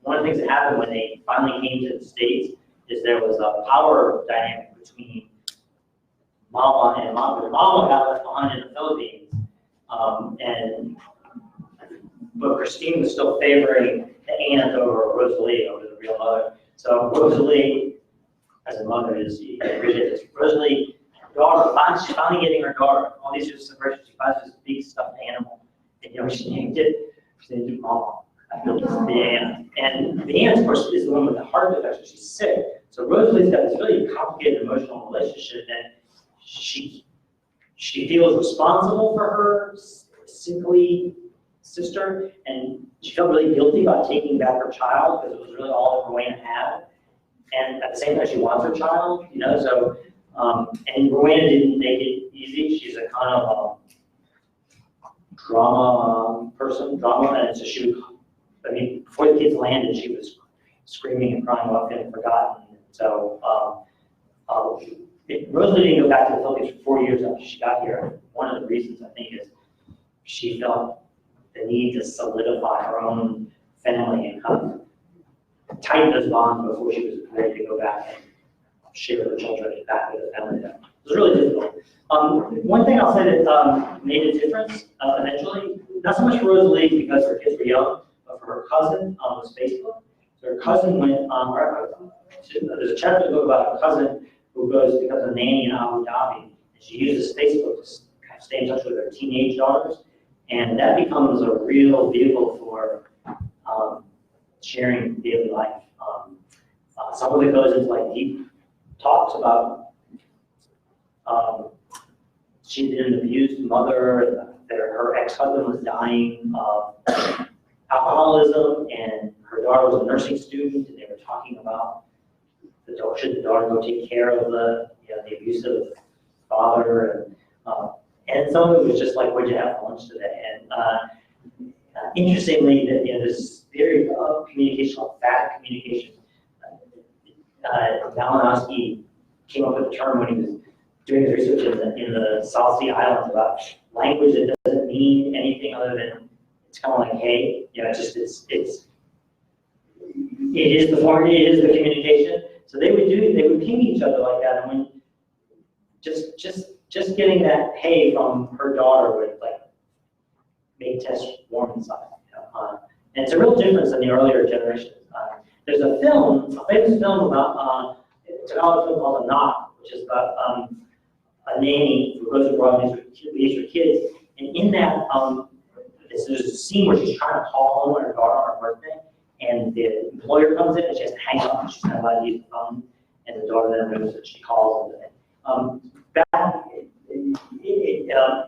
One of the things that happened when they finally came to the States is there was a power dynamic between Mama and Mama. Mama got left behind in the Philippines, but Christine was still favoring the aunt over Rosalie, over the real mother. So Rosalie, as a mother, is you can appreciate this. Rosalie, her daughter, she's finally getting her daughter. All these years of separation, she finds this big stuffed animal, and she named it. She named it Mama. The aunt, and the aunt, of course, is the one with the heart defect. She's sick. So Rosalie's got this really complicated emotional relationship, and she feels responsible for her sickly sister, and she felt really guilty about taking back her child because it was really all that Rowena had. And at the same time, she wants her child, you know. So, and Rowena didn't make it easy. She's a kind of drama person, and so she would. I mean, before the kids landed, she was screaming and crying about feeling forgotten. So Rosalie didn't go back to the Philippines for 4 years after she got here. One of the reasons, I think, is she felt the need to solidify her own family and kind of tighten those bonds before she was ready to go back and share her children back with the family. It was really difficult. One thing I'll say that made a difference eventually, not so much for Rosalie because her kids were young, but for her cousin was Facebook. So her cousin went, there's a chapter in the book about a cousin who goes because of a nanny in Abu Dhabi, and she uses Facebook to kind of stay in touch with her teenage daughters, and that becomes a real vehicle for sharing daily life. Some of it goes into like deep talks about she'd been an abused mother, that her ex-husband was dying of alcoholism, and her daughter was a nursing student, and they were talking about should the daughter go take care of the abusive father, and some of it was just like, what'd you have for lunch today? And interestingly, this theory of communication, emphatic communication, Malinowski came up with the term when he was doing his research in the South Sea Islands about language that doesn't mean anything other than it's kind of like, hey, it is the form, it is the communication. So they would ping each other like that, and when just getting that hey from her daughter would like make Tess warm inside. And it's a real difference in the earlier generations. There's a famous film about it's an old film called The Knot, which is about a nanny who goes abroad and leaves her kids. And in that, there's a scene where she's trying to call home her daughter on her birthday, and the employer comes in and she has to hang up, and she's not allowed to use the phone, and the daughter then knows that she calls them.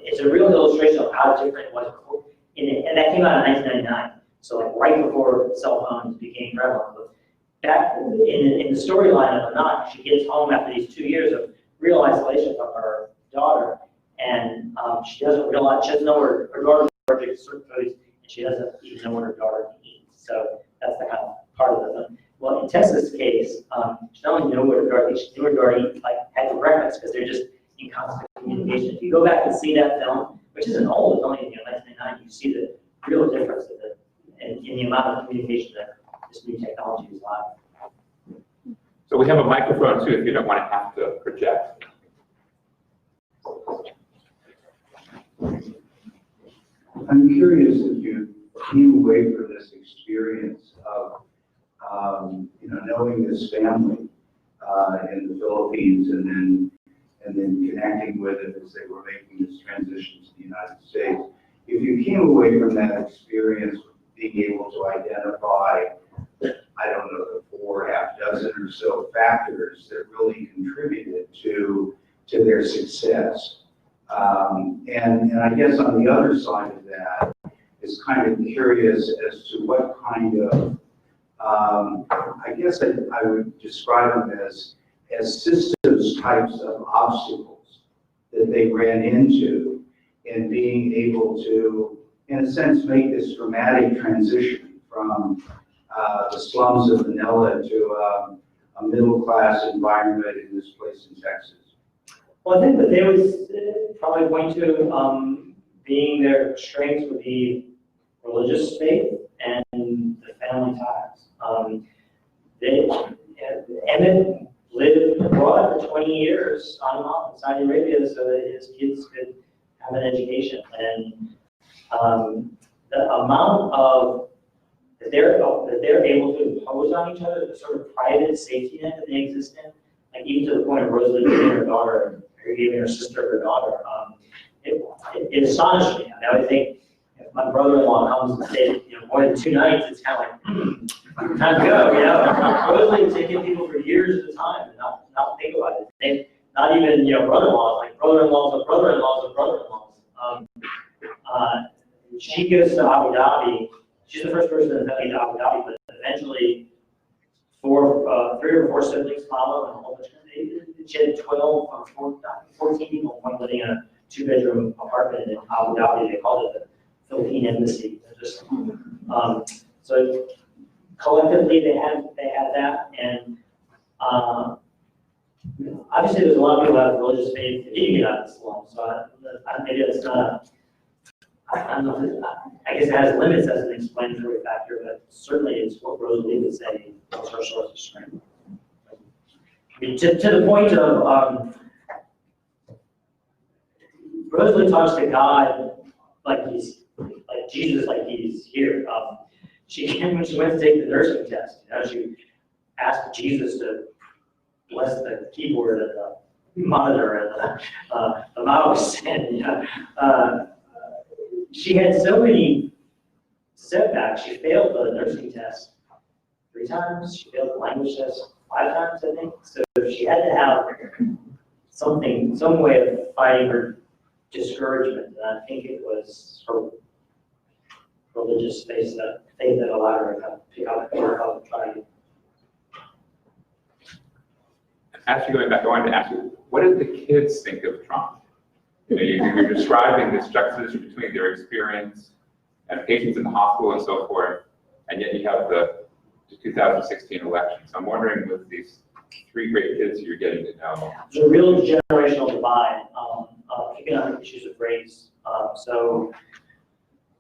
It's a real illustration of how different it was before. And that came out in 1999, so like right before cell phones became prevalent. But back in the storyline of The Knot, she gets home after these 2 years of real isolation from her daughter, and she doesn't know where her daughter's allergic to certain foods, and she doesn't even know what her daughter eats. So that's the kind of part of the film. Well, in Tessa's case, she not only knew what her daughter eats, she knew what her daughter had for breakfast, because they're just in constant communication. If you go back and see that film, which isn't old, it's only 1999, you see the real difference in the amount of communication that this new technology is allowing. So we have a microphone too, if you don't want to have to project. I'm curious if you came away from this experience of, knowing this family in the Philippines, and then connecting with it as they were making this transition to the United States. If you came away from that experience being able to identify, I don't know, the 4 half dozen or so factors that really contributed to their success. And I guess on the other side of that is kind of curious as to what kind of, I guess I would describe them as systems types of obstacles that they ran into in being able to, in a sense, make this dramatic transition from the slums of Manila to a middle-class environment in this place in Texas. Well, I think that they would probably point to being their strengths would be religious faith and the family ties. Emmett lived abroad for 20 years on and off in Saudi Arabia so that his kids could have an education. And the amount of that they're able to impose on each other, the sort of private safety net that they exist in, like even to the point of Rosalie giving her daughter, or giving her sister her daughter, it astonished me. I would think if my brother-in-law comes and stays more than 2 nights, it's kind of like, time to go, Rosalie taking people for years at a time and not think about it. They, not even, brother-in-laws, like brother-in-laws of brother-in-laws of brother-in-laws. She goes to Abu Dhabi. She's the first person to be to Abu Dhabi, but eventually 3 or 4 siblings follow, and a whole bunch of, she had 14 people, one living in a 2-bedroom apartment in Abu Dhabi. They called it the Philippine Embassy. Just, so collectively they had that, and obviously there's a lot of people who have religious faith that didn't get out of the slum. So maybe that's not. I guess it has limits as an explanatory factor, but certainly it's what Rosalie would say is her source of strength. I mean, to the point of Rosalie talks to God like Jesus, like he's here. When she went to take the nursing test, she asked Jesus to bless the keyboard and the monitor and the mouse, and she had so many setbacks. She failed the nursing test 3 times. She failed the language test 5 times, I think. So she had to have something, some way of fighting her discouragement. And I think it was her religious faith that allowed her to kind of pick up and try. Actually, going back, I wanted to ask you, what did the kids think of Trump? You're describing this juxtaposition between their experience and patients in the hospital and so forth, and yet you have the 2016 election. So I'm wondering, with these 3 great kids you're getting to know. There's a real generational divide, picking on issues of race. So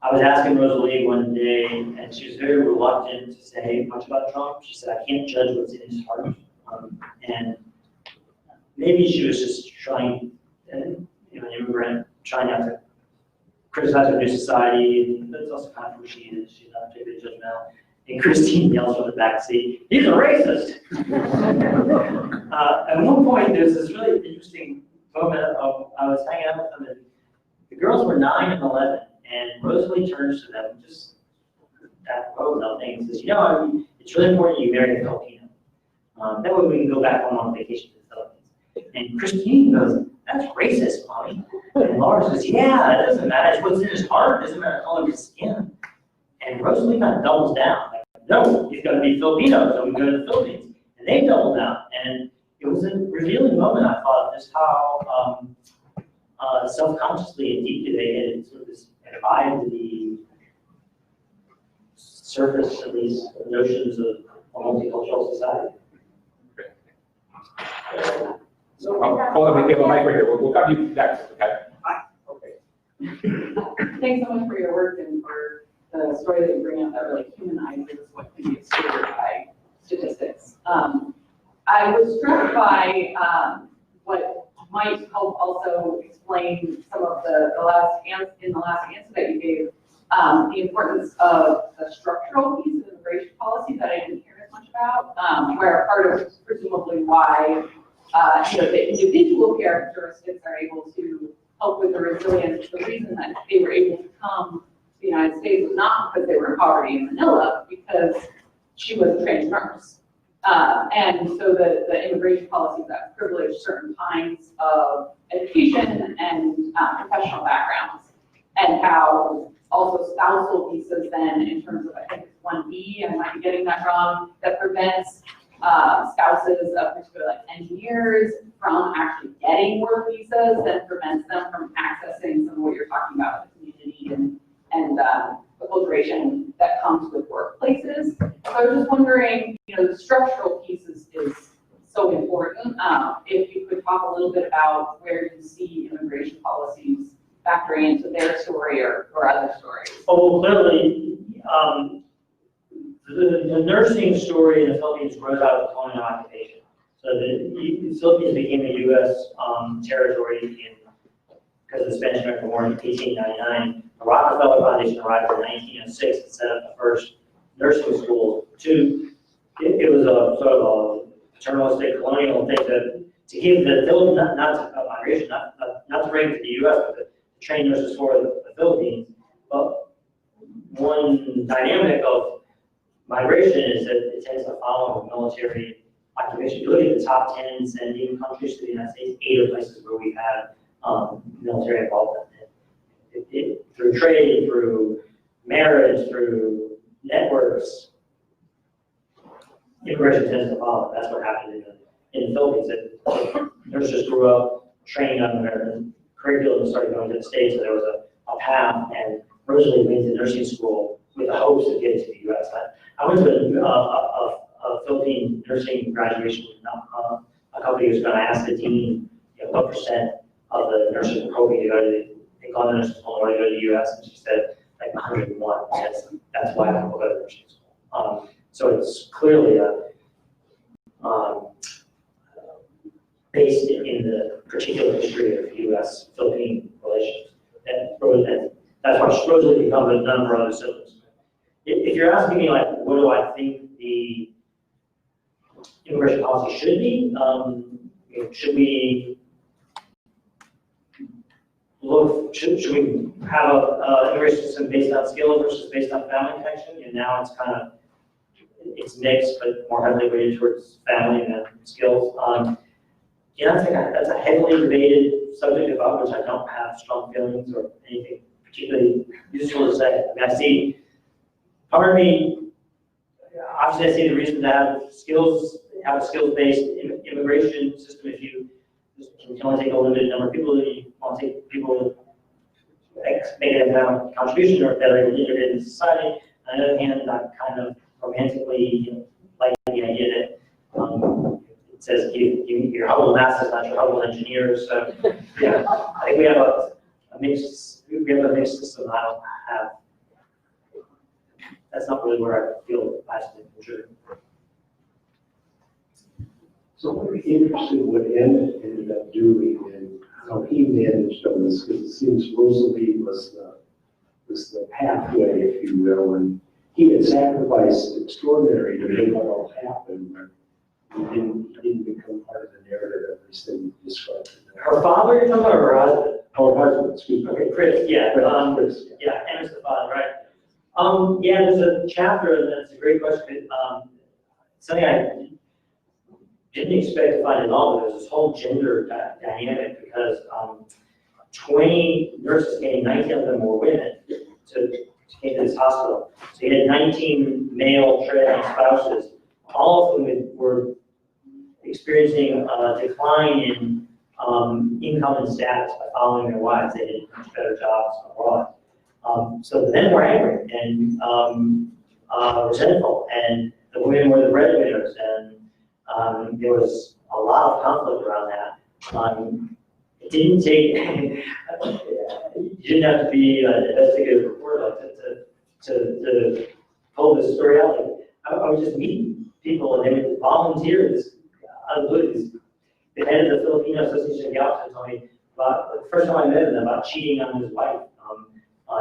I was asking Rosalie one day, and she was very reluctant to say much about Trump. She said, I can't judge what's in his heart. And maybe she was just trying, an immigrant, trying not to criticize her new society, but it's also kind of who she is. She's not particularly judgmental. And Christine yells from the back seat, he's a racist! At one point, there's this really interesting moment of, I was hanging out with them, and the girls were 9 and 11, and Rosalie turns to them, just that thing, and says, it's really important you marry a Filipino. That way we can go back home on vacation to the Philippines. And Christine goes, that's racist, Mommy. And Laura says, yeah, it doesn't matter. It's what's in his heart. It doesn't matter the color of his skin. And Rosalie kind of doubles down. Like, no, he's got to be Filipino, so we go to the Philippines. And they double down. And it was a revealing moment, I thought, just how self-consciously and deeply they had sort of imbibed the surface, at least, notions of a multicultural society. So hold on, we have a mic right here. We'll come to you next, okay? Okay. Thanks so much for your work and for the story that you bring up that really humanizes what can be obscured by statistics. I was struck by what might help also explain some of the last answer that you gave, the importance of the structural piece of immigration policy that I didn't hear as much about, where part of presumably why the individual characteristics are able to help with the resilience. The reason that they were able to come to the United States was not because they were in poverty in Manila, because she was a trained nurse. And so the immigration policies that privilege certain kinds of education and professional backgrounds, and how also spousal visas then, in terms of, I think it's 1B, I might be getting that wrong, that prevents spouses of particularly like engineers from actually getting work visas, and prevents them from accessing some of what you're talking about, the community and the culturation that comes with workplaces. So I was just wondering, the structural piece is so important. If you could talk a little bit about where you see immigration policies factoring into their story or other stories. Oh, well, clearly, the nursing story in the Philippines grows out of the colonial occupation. So the Philippines became a U.S. Territory because of the Spanish American War in 1899. The Rockefeller Foundation arrived in 1906 and set up the first nursing school. It was a sort of a paternalistic colonial thing to give the Philippines, not migration, not to bring it to the U.S., but to train nurses for the Philippines. But one dynamic of migration is that it tends to follow military occupation. You look at the top 10 sending countries to the United States, 8 are places where we have military involvement. Through trade, through marriage, through networks, immigration tends to follow. That's what happened in the Philippines. That nurses grew up training on American curriculum and started going to the States, so there was a path, and Rosalie went to nursing school with the hopes of getting to the U.S. I went to a Philippine nursing graduation a couple of years ago, and I asked the dean, what percent of the nurses were hoping to go to they called the nurses home or to go to the U.S., and she said like 101. That's why I go to nursing school. So it's clearly based in the particular history of U.S.-Philippine relations. That's why Rosalie becomes a number of other siblings. If you're asking me, like, what do I think the immigration policy should be? Should we should we have an immigration system based on skill versus based on family connection? And now it's kind of, it's mixed, but more heavily weighted towards family than skills. That's a heavily debated subject about which I don't have strong feelings or anything particularly useful to say. I mean, I see, part of me, obviously I see the reason to have a skills-based immigration system. If you can only take a limited number of people, you want to take people make an economic contribution or that are integrated in society. On the other hand, I'm kind of romantically like the idea that it says your Hubble NASA is not your Hubble engineers. So yeah, I think we have a mixed system. I don't have. That's not really where I feel passionate and contribute. So I'm interested in what Emmett ended up doing and how he managed on this, because it seems Rosalie was the pathway, if you will, and he had sacrificed extraordinary to make it all happen, but he didn't become part of the narrative, at least in described. Her father, you're talking about, or her husband? Oh, husband, excuse me. Okay, Chris, yeah, Chris, yeah, Emmett's the father, right? Yeah, there's a chapter, that's a great question. Something I didn't expect to find at all, but there's this whole gender dynamic because 20 nurses came, 19 of them were women to came to this hospital. So you had 19 male trailing spouses. All of them were experiencing a decline in income and status by following their wives. They did much better jobs abroad. So the men were angry and resentful, and the women were the breadwinners, and there was a lot of conflict around that. It didn't take, you didn't have to be an investigative reporter to pull this story out. Like, I would just meet people and they would volunteer this. The head of the Filipino Association of Gallup told me about the first time I met him about cheating on his wife,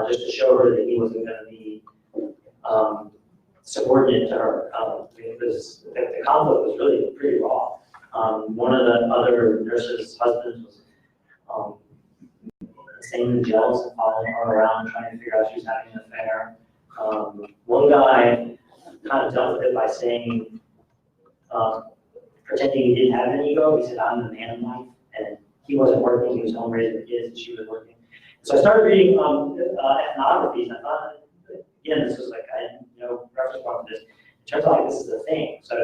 just to show her that he wasn't going to be subordinate to her. Because the conflict was really pretty raw. One of the other nurses' husbands was insanely jealous and following her around, trying to figure out if she was having an affair. One guy kind of dealt with it by saying, pretending he didn't have an ego. He said, "I'm the man in life," and he wasn't working. He was home raising the kids, and she was working. So I started reading ethnographies, and I thought, again, this was like, I didn't know reference point for this. It turns out like this is a thing. So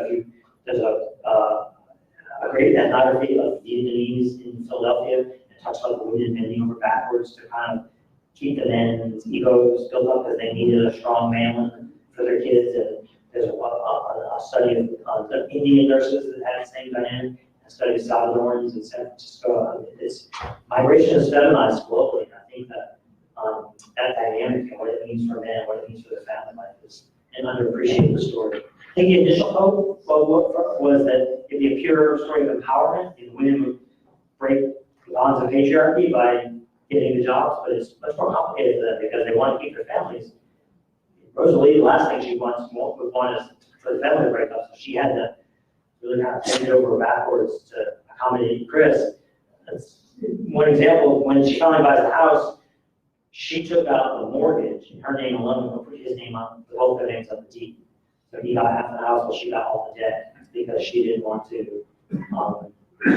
there's a great ethnography of Vietnamese in Philadelphia. It talks about the women bending over backwards to kind of keep the men's egos built up because they needed a strong man for their kids. And there's a study of the Indian nurses that had the same dynamic, a study of Salvadorans in San Francisco. This migration is feminized globally. And I think that that dynamic and what it means for men, what it means for their family life is an underappreciated story. I think the initial hope was that it'd be a pure story of empowerment, and women would break the bonds of patriarchy by getting the jobs, but it's much more complicated for them because they want to keep their families. Rosalie, the last thing she would want is for the family to break up, so she had to really kind of bend over backwards to accommodate Chris. That's one example. When she finally buys a house, she took out the mortgage, her name alone, but put his name on, both their names on the deed. So he got half the house, but she got all the debt because she didn't want to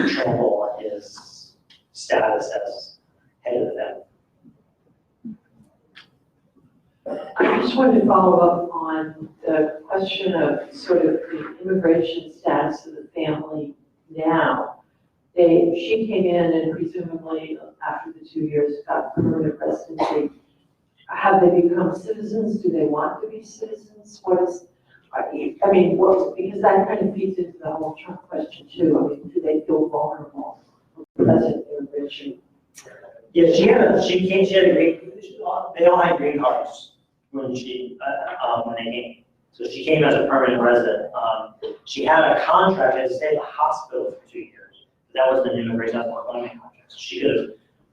trample on his status as head of the family. I just wanted to follow up on the question of sort of the immigration status of the family now. She came in and presumably after the 2 years got permanent residency. Have they become citizens? Do they want to be citizens? Because that kind of feeds into the whole Trump question too. I mean, do they feel vulnerable because of immigration? Yeah, she had a great, they all had green cards when they came. So she came as a permanent resident. She had a contract to stay at the hospital for 2 years. That wasn't an immigration, that was an employment contract. So she could have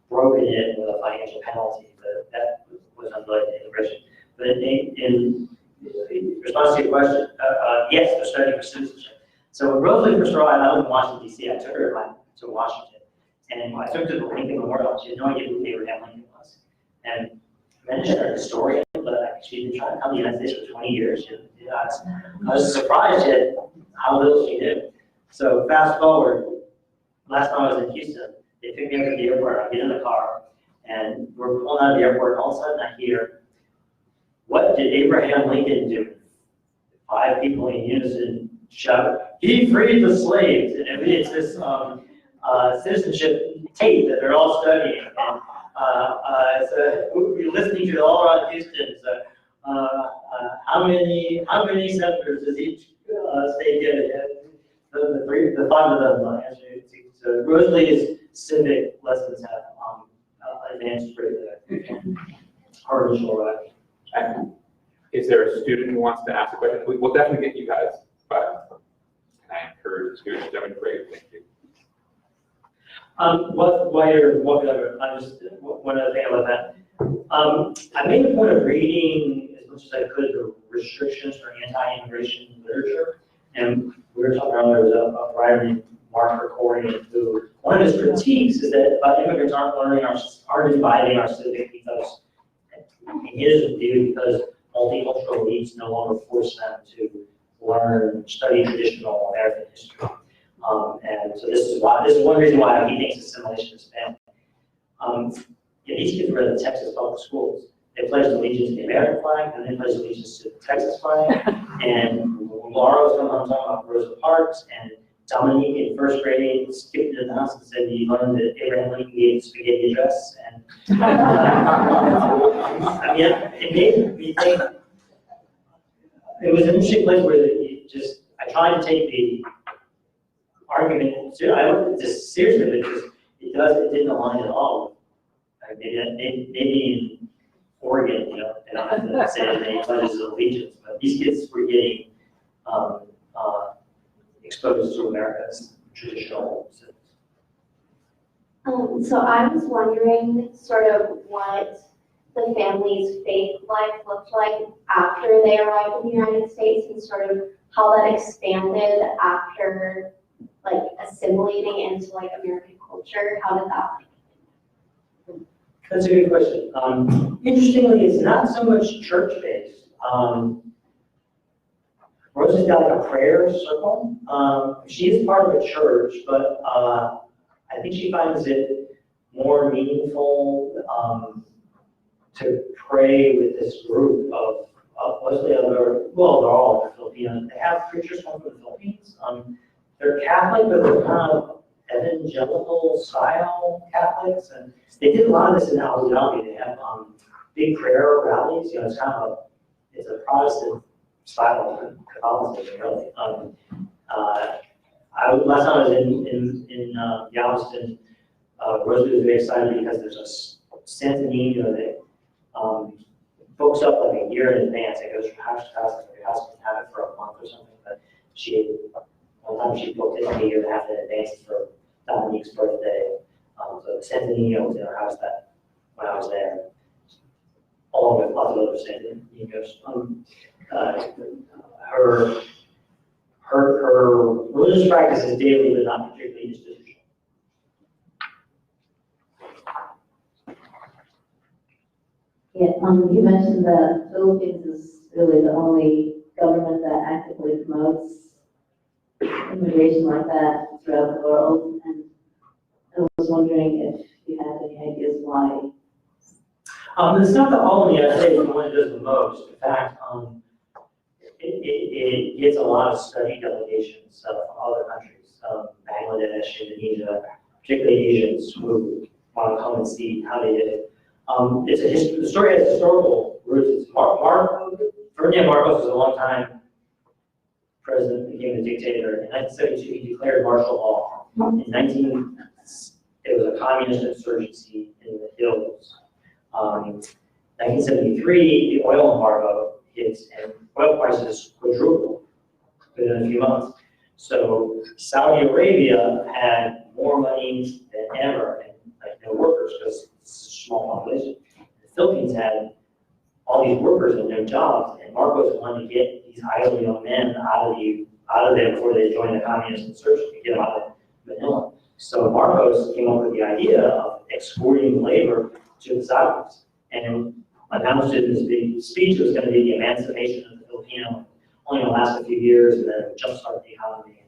broken it with a financial penalty, but that was unrelated to immigration. But in response to your question, yes, they're studying for citizenship. So when Rosalie first arrived, I was in Washington, D.C. I took her to Washington. And I took her to the Lincoln Memorial. She had no idea who Abraham Lincoln was. And I mentioned her historian, but she'd been trying to come to the United States for 20 years. I was surprised at how little she knew. So fast forward, last time I was in Houston, they picked me up at the airport. I get in the car, and we're pulling out of the airport, and all of a sudden I hear, "What did Abraham Lincoln do?" 5 people in unison shout, "He freed the slaves." And it's this citizenship tape that they're all studying. And so we're listening to it all around Houston. So, how many senators does each state get? The 5 of them answering. So Rosalie's civic lessons have advanced greatly. Her initial arrival. Is there a student who wants to ask a question? We'll definitely get you guys, but can I encourage the students to demonstrate? Thank you. While you're walking over, one other thing about that. I made a point of reading as much as I could the restrictions for anti-immigration literature. And we were talking earlier, there was a writer named Mark Krikorian who, one of his critiques is that immigrants aren't dividing our civic ethos. In his view, because multicultural elites no longer force them to learn, study traditional American history. And so this is one reason why he thinks assimilation is bad. These kids were in the Texas public schools. They pledged allegiance to the American flag, and they pledged allegiance to the Texas flag. And Laura was coming home talking about Rosa Parks, and Dominique in first grade skipped into the house and said he learned that Abraham Lincoln gave spaghetti address. And I mean, it made me think. It was an interesting place where I tried to take the argument. I looked at this seriously because it didn't align at all. Maybe in Oregon, they don't have to say they pledges allegiance, but these kids were getting exposed to America's traditional civics. So I was wondering sort of what the family's faith life looked like after they arrived in the United States and sort of how that expanded after like assimilating into like American culture. How did that like? That's a good question. Interestingly, it's not so much church-based. Rosa's got like a prayer circle. She is part of a church, but I think she finds it more meaningful to pray with this group of mostly they're all Filipino. They have preachers from the Philippines. They're Catholic, but they're kind of evangelical style Catholics, and they did a lot of this in Abu Dhabi. They have big prayer rallies. It's kind of it's a Protestant style of Catholicism, really. Last time I was in Galveston, Rosalie was very excited because there's a Santa Nino that books up like a year in advance. It goes from house to house, and your house can have it for a month or something. But one time she booked it like a year and a half in advance for Dominique's birthday. So Santa Nino was in our house when I was there, along with lots of other Santa Ninos. Her religious practice is daily, but not particularly institutional. Yeah, you mentioned that Philippines is really the only government that actively promotes immigration like that throughout the world, and I was wondering if you had any ideas why. It's not the only, I'd say it's the one that does the most. In fact, it gets a lot of study delegations from other countries, Bangladesh, Indonesia, particularly Asians who want to come and see how they did it. The story has historical roots. Ferdinand Marcos was a long-time president, became a dictator. In 1972, he declared martial law. It was a communist insurgency in the hills. 1973, the oil embargo hits, and oil prices quadrupled within a few months. So Saudi Arabia had more money than ever, and no workers because it's a small population. The Philippines had all these workers and no jobs, and Marcos wanted to get these idle young men out of there before they joined the communist insurgency, to get them out of Manila. So Marcos came up with the idea of exporting labor to the Saudis. And announced it in his big speech was going to be the emancipation of the Filipino, only going to last a few years and then jumpstart the economy.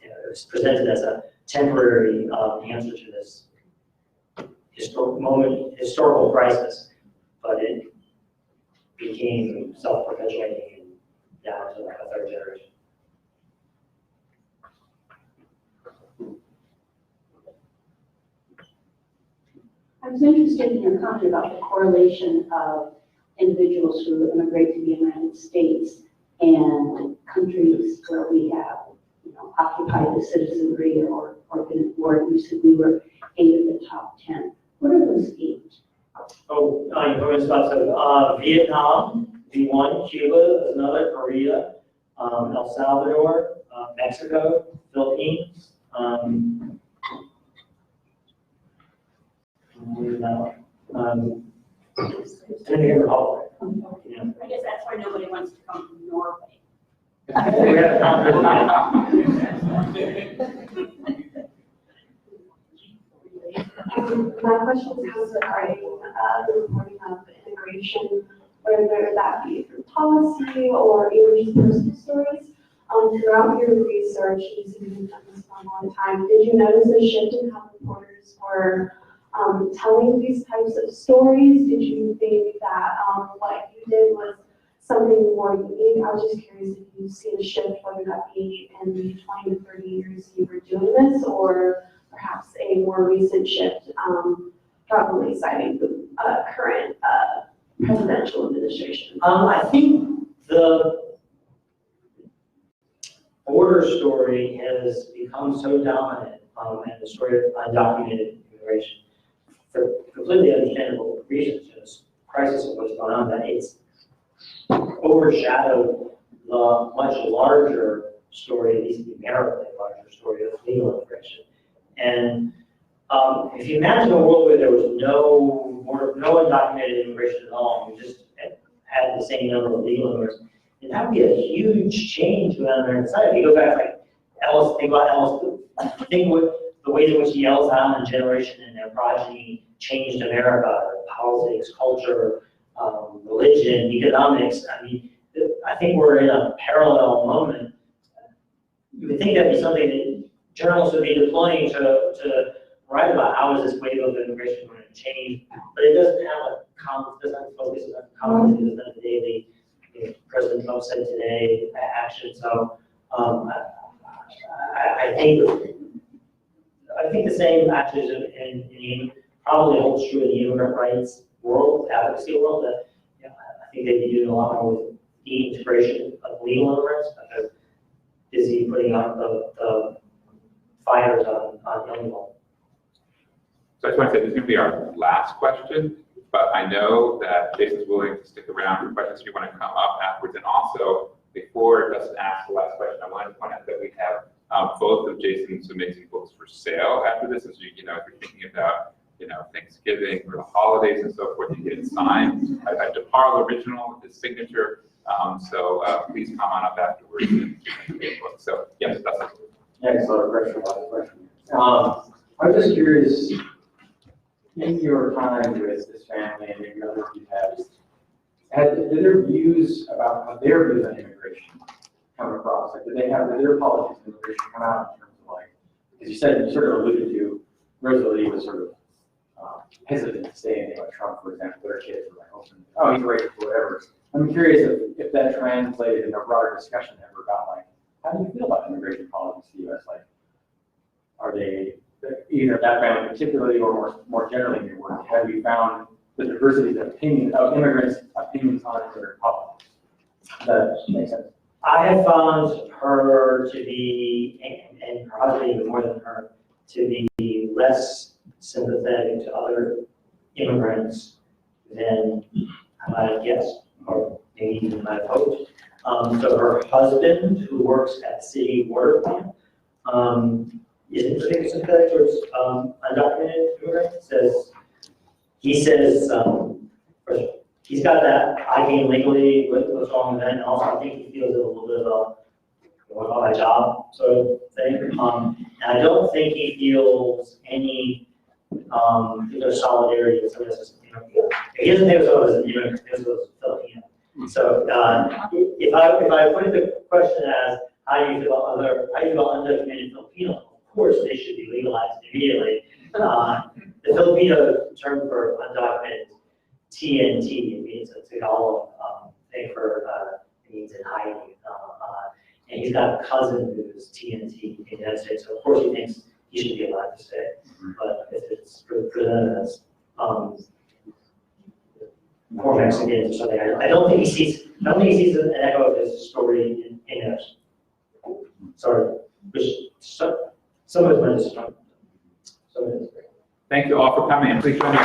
It was presented as a temporary answer to this historical crisis, but it became self-perpetuating and down to like a third generation. I was interested in your comment about the correlation of individuals who immigrate to the United States and countries where we have, occupied the citizenry or been at war. You said we were 8 of the top 10. What are those 8? Oh, so Vietnam, V1, Cuba, is another, Korea, El Salvador, Mexico, Philippines, Dominican Republic. Yeah. I guess that's why nobody wants to come from Norway. We have My question is regarding the reporting of immigration, whether that be through policy or even just personal stories. Throughout your research, you've done this for a long time, did you notice a shift in how reporters were telling these types of stories? Did you think that what you did was something more unique? I was just curious if you've seen a shift, whether that be in the 20 to 30 years you were doing this, or perhaps a more recent shift, probably citing the current presidential administration. I think the border story has become so dominant, and the story of undocumented immigration, for completely understandable reasons, this crisis of what's going on, that it's overshadowed the much larger story, at least the numerically larger story of legal immigration. And if you imagine a world where there was no undocumented immigration at all, and we just had the same number of legal immigrants, and that would be a huge change to American society. You go back, like Ellis, think about Ellis, think what the ways in which the Ellis Island generation and their progeny changed America, politics, culture, religion, economics. I mean, I think we're in a parallel moment. You would think that'd be something that journalists would be deploying to write about how is this wave of immigration going to change, but it doesn't have doesn't focus on comments, it doesn't have a daily, President Trump said today action. So I think the same actions in probably holds true in the immigrant rights world, advocacy world, that I think they'd be doing a lot more with the integration of legal immigrants, because busy putting out the fires on illegal. So I just want to say this is going to be our last question, but I know that Jason's willing to stick around for questions if you want to come up afterwards. And also, before Justin asks the last question, I wanted to point out that we have both of Jason's amazing books for sale after this. As if you're thinking about Thanksgiving or the holidays and so forth, you get it signed. I have DeParle original with his signature. So please come on up afterwards and get the book. So yes, that's it. Next, a last question. I'm just curious, in your time with this family and maybe others you've had, did their views about how their views on immigration come across? Like, did their politics on immigration come out in terms of, like, because you said, you sort of alluded to, Rosalie was sort of hesitant to say anything about Trump, for example, their kids were like, oh, he's racist or whatever. I'm curious if that translated into a broader discussion ever about, like, how do you feel about immigration policies in the U.S.? Like, are they, either that family particularly or more generally in your work, have you found the diversity of immigrants' opinions on immigrant politics? Does that make sense? I have found her to be, and her husband even more than her, to be less sympathetic to other immigrants than I might have guessed, or maybe even might have hoped. So her husband, who works at the city water plant, isn't particularly sympathetic towards undocumented immigrants. He says he's got that I came legally, what's wrong with that, and also I think he feels a little bit of a what about my job sort of thing. And I don't think he feels any solidarity with some of this, He doesn't think of himself as an immigrant, he thinks of himself as a Filipino. So, if I put the question as, how do you feel about undocumented Filipinos? Of course, they should be legalized immediately. The Filipino term for undocumented, TNT, it means a Tagalog thing for, it means in hiding. And he's got a cousin who's TNT in the United States, so of course he thinks he should be allowed to stay. But if it's presented as, poor Mexicans or something, I don't think he sees an echo of his story in it. Sorry, which some of it is. Thank you all for coming, and please join me.